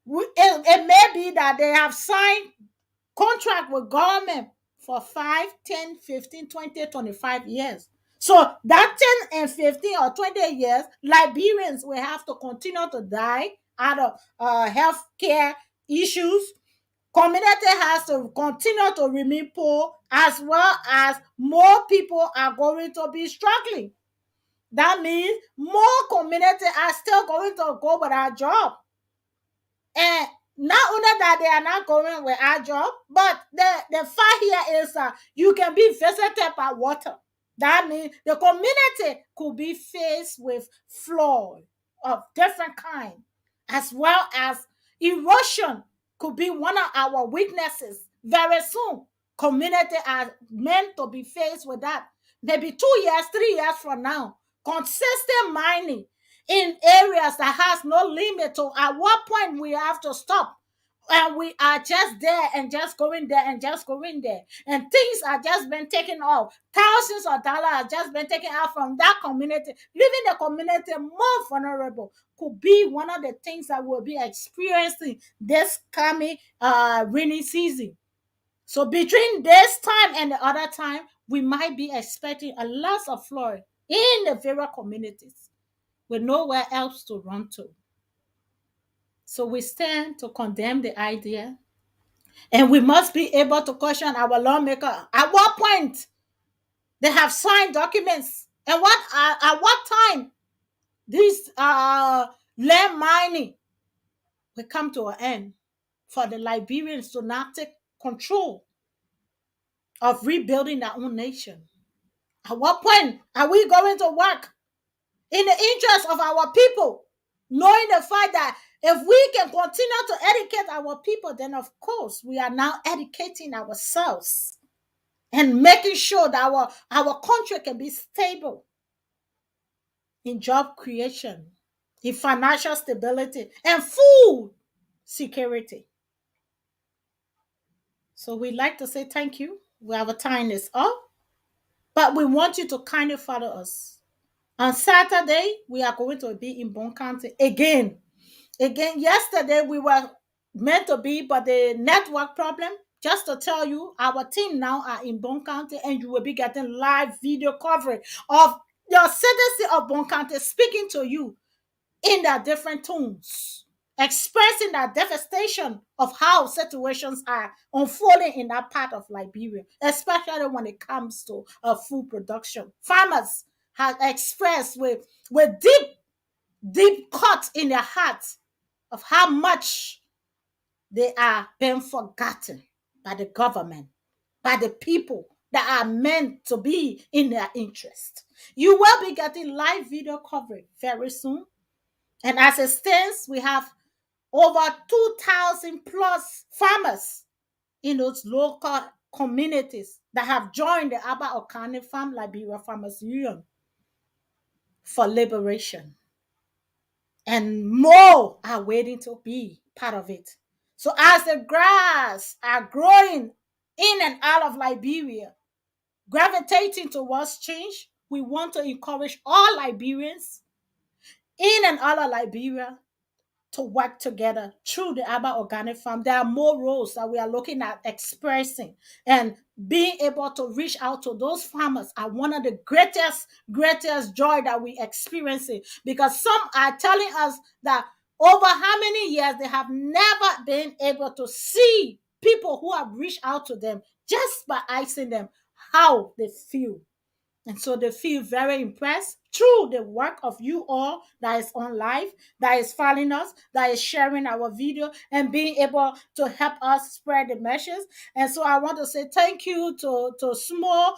B: It may be that they have signed contract with government for 5, 10, 15, 20, 25 years. So that 10 and 15 or 20 years, Liberians will have to continue to die out of health care issues. Community has to continue to remain poor, as well as more people are going to be struggling. That means more community are still going to go without job. And not only that they are not going with our job, but the fact here is that you can be visited by water. That means the community could be faced with flood of different kind, as well as erosion could be one of our weaknesses. Very soon, community are meant to be faced with that. Maybe 2 years, 3 years from now, consistent mining in areas that has no limit. So at what point we have to stop? And we are just there and just going there and just going there. And things are just been taken off. Thousands of dollars have just been taken out from that community, leaving the community more vulnerable. Could be one of the things that we'll be experiencing this coming rainy season. So between this time and the other time, we might be expecting a lot of flood in the various communities with nowhere else to run to. So we stand to condemn the idea, and we must be able to question our lawmaker. At what point they have signed documents, and at what time this land mining will come to an end for the Liberians to not take control of rebuilding their own nation. At what point are we going to work in the interest of our people, knowing the fact that if we can continue to educate our people, then of course we are now educating ourselves and making sure that our country can be stable in job creation, in financial stability, and food security. So we'd like to say thank you. Our time is up, but we want you to kindly follow us. On Saturday, we are going to be in Bon County again. Yesterday we were meant to be, but the network problem. Just to tell you, our team now are in Bon County, and you will be getting live video coverage of your citizen of Bon County speaking to you in their different tones, expressing that devastation of how situations are unfolding in that part of Liberia, especially when it comes to food production. Farmers have expressed with deep cut in their hearts of how much they are being forgotten by the government, by the people that are meant to be in their interest. You will be getting live video coverage very soon. And as it stands, we have over 2,000 plus farmers in those local communities that have joined the Aba Okane Farm Liberia Farmers Union for liberation. And more are waiting to be part of it. So as the grass are growing in and out of Liberia, gravitating towards change, we want to encourage all Liberians in and out of Liberia to work together through the Aba Organic Farm. There are more roles that we are looking at expressing, and being able to reach out to those farmers are one of the greatest joy that we experiencing, because some are telling us that over how many years they have never been able to see people who have reached out to them just by asking them how they feel. And so they feel very impressed through the work of you all that is on live, that is following us, that is sharing our video and being able to help us spread the message. And so I want to say thank you to small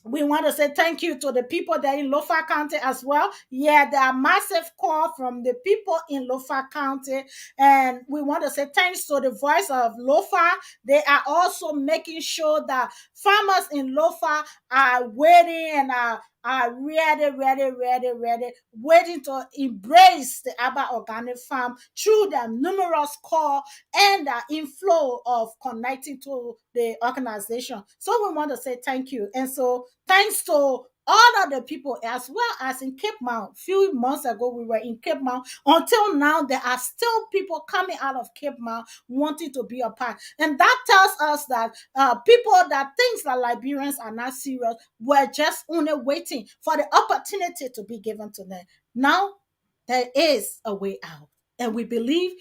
B: we want to say thank you to the people there in Lofa County as well. Yeah, there are massive call from the people in Lofa County. And we want to say thanks to the voice of Lofa. They are also making sure that farmers in Lofa are waiting and are ready, waiting to embrace the Abba Organic Farm through their numerous call and the inflow of connecting to the organization. So we want to say thank you. And so thanks to all of the people, as well as in Cape Mount. Few months ago, we were in Cape Mount. Until now, there are still people coming out of Cape Mount wanting to be a part. And that tells us that people that think that Liberians are not serious were just only waiting for the opportunity to be given to them. Now, there is a way out. And we believe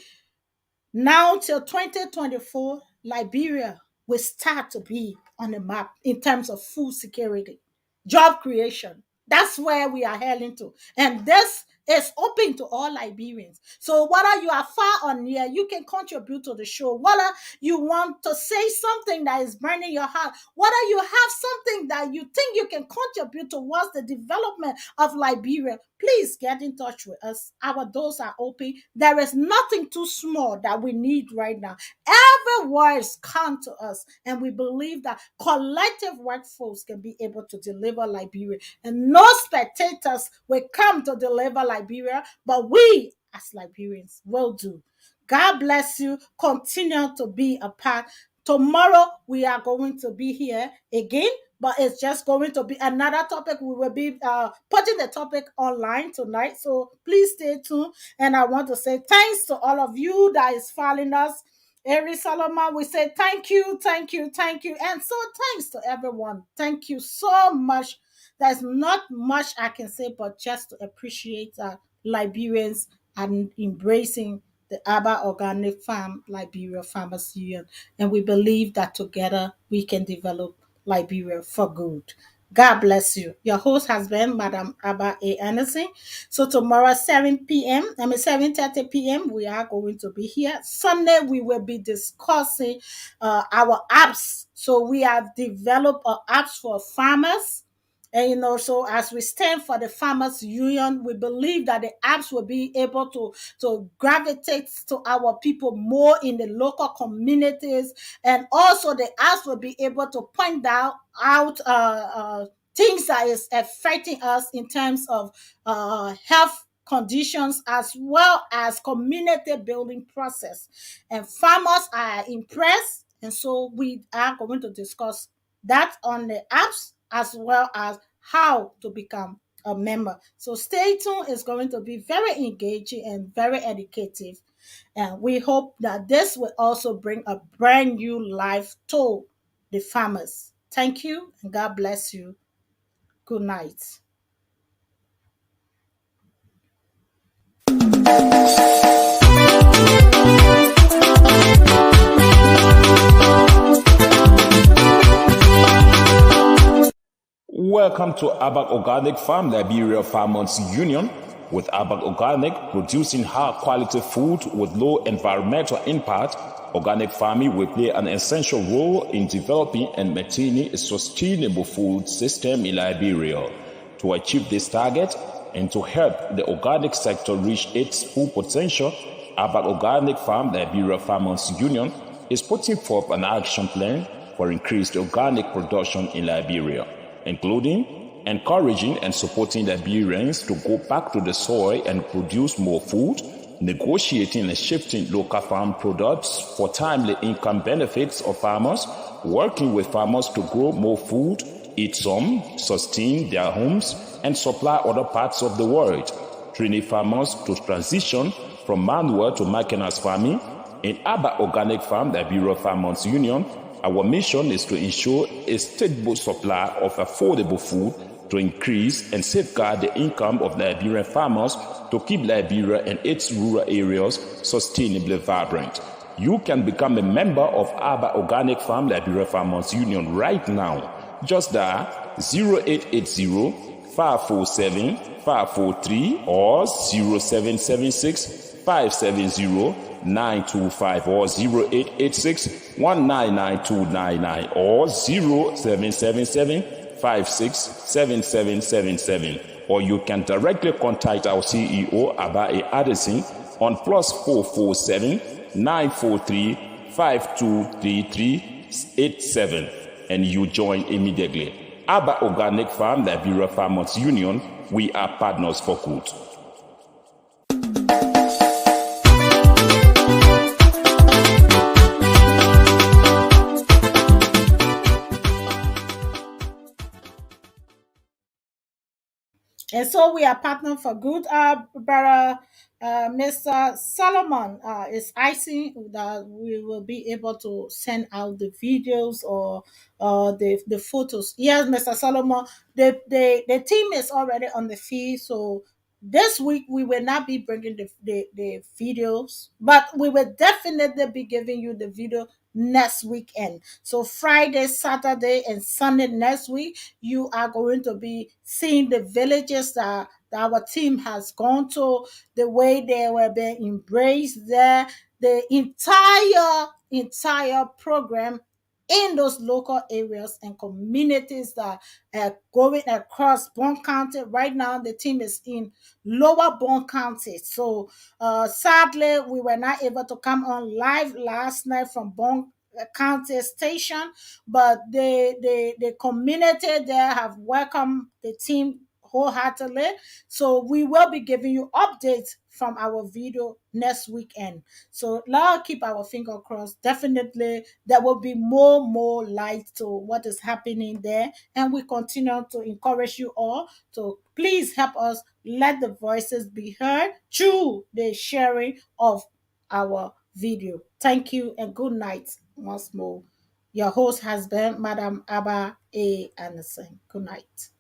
B: now till 2024, Liberia will start to be on the map in terms of food security, job creation. That's where we are heading to. And this is open to all Liberians. So whether you are far or near, you can contribute to the show. Whether you want to say something that is burning your heart, whether you have something that you think you can contribute towards the development of Liberia, please get in touch with us. Our doors are open. There is nothing too small that we need right now. Every word comes to us, and we believe that collective workforce can be able to deliver Liberia. And no spectators will come to deliver Liberia, but we as Liberians will do. God bless you. Continue to be a part. Tomorrow we are going to be here again, but it's just going to be another topic. We will be putting the topic online tonight, so please stay tuned. And I want to say thanks to all of you that is following us. Every Solomon, we say thank you. And so thanks to everyone. Thank you so much. There's not much I can say, but just to appreciate Liberians and embracing the Abba Organic Farm Liberia Farmers Union. And we believe that together we can develop Liberia for good. God bless you. Your host has been Madam Abba A. Anderson. So tomorrow, 7:30 p.m., we are going to be here. Sunday, we will be discussing our apps. So we have developed apps for farmers. And so as we stand for the Farmers Union, we believe that the apps will be able to gravitate to our people more in the local communities. And also the apps will be able to point out things that is affecting us in terms of health conditions as well as community building process. And farmers are impressed. And so we are going to discuss that on the apps as well as how to become a member. So stay tuned. It's going to be very engaging and very educative. And we hope that this will also bring a brand new life to the farmers. Thank you and God bless you. Good night.
F: Welcome to Abak Organic Farm Liberia Farmers Union, with Abak Organic producing high-quality food with low environmental impact. Organic farming will play an essential role in developing and maintaining a sustainable food system in Liberia. To achieve this target and to help the organic sector reach its full potential, Abak Organic Farm Liberia Farmers Union is putting forth an action plan for increased organic production in Liberia, including encouraging and supporting Liberians to go back to the soil and produce more food, negotiating and shifting local farm products for timely income benefits of farmers, working with farmers to grow more food, eat some, sustain their homes, and supply other parts of the world, training farmers to transition from manual to mechanized farming. In Abba Organic Farm Liberia Farmers Union, our mission is to ensure a stable supply of affordable food to increase and safeguard the income of Liberian farmers to keep Liberia and its rural areas sustainably vibrant. You can become a member of Abba Organic Farm Liberia Farmers Union right now. Just dial 0880-547-543 or 0776-570-925 or 0886-199-299 or 0777-567777, or you can directly contact our CEO Abae Addison on +447-943-523387 and you join immediately. Abba Organic Farm, Liberia Farmers Union, we are partners for good.
B: And so we are partner for good. Brother Mr. Solomon is icing that we will be able to send out the videos or the photos. Yes, Mr. Solomon, the team is already on the feed. So this week we will not be bringing the videos, but we will definitely be giving you the video next weekend. So Friday, Saturday, and Sunday next week, you are going to be seeing the villages that our team has gone to, the way they were being embraced there, the entire program in those local areas and communities that are going across Bond County. Right now, the team is in Lower Bond County. So sadly, we were not able to come on live last night from Bond County Station, but the community there have welcomed the team wholeheartedly. So we will be giving you updates from our video next weekend. So now keep our finger crossed. Definitely there will be more light to what is happening there. And we continue to encourage you all to please help us let the voices be heard through the sharing of our video. Thank you and good night once more. Your host has been Madam Abba A. Anderson. Good night.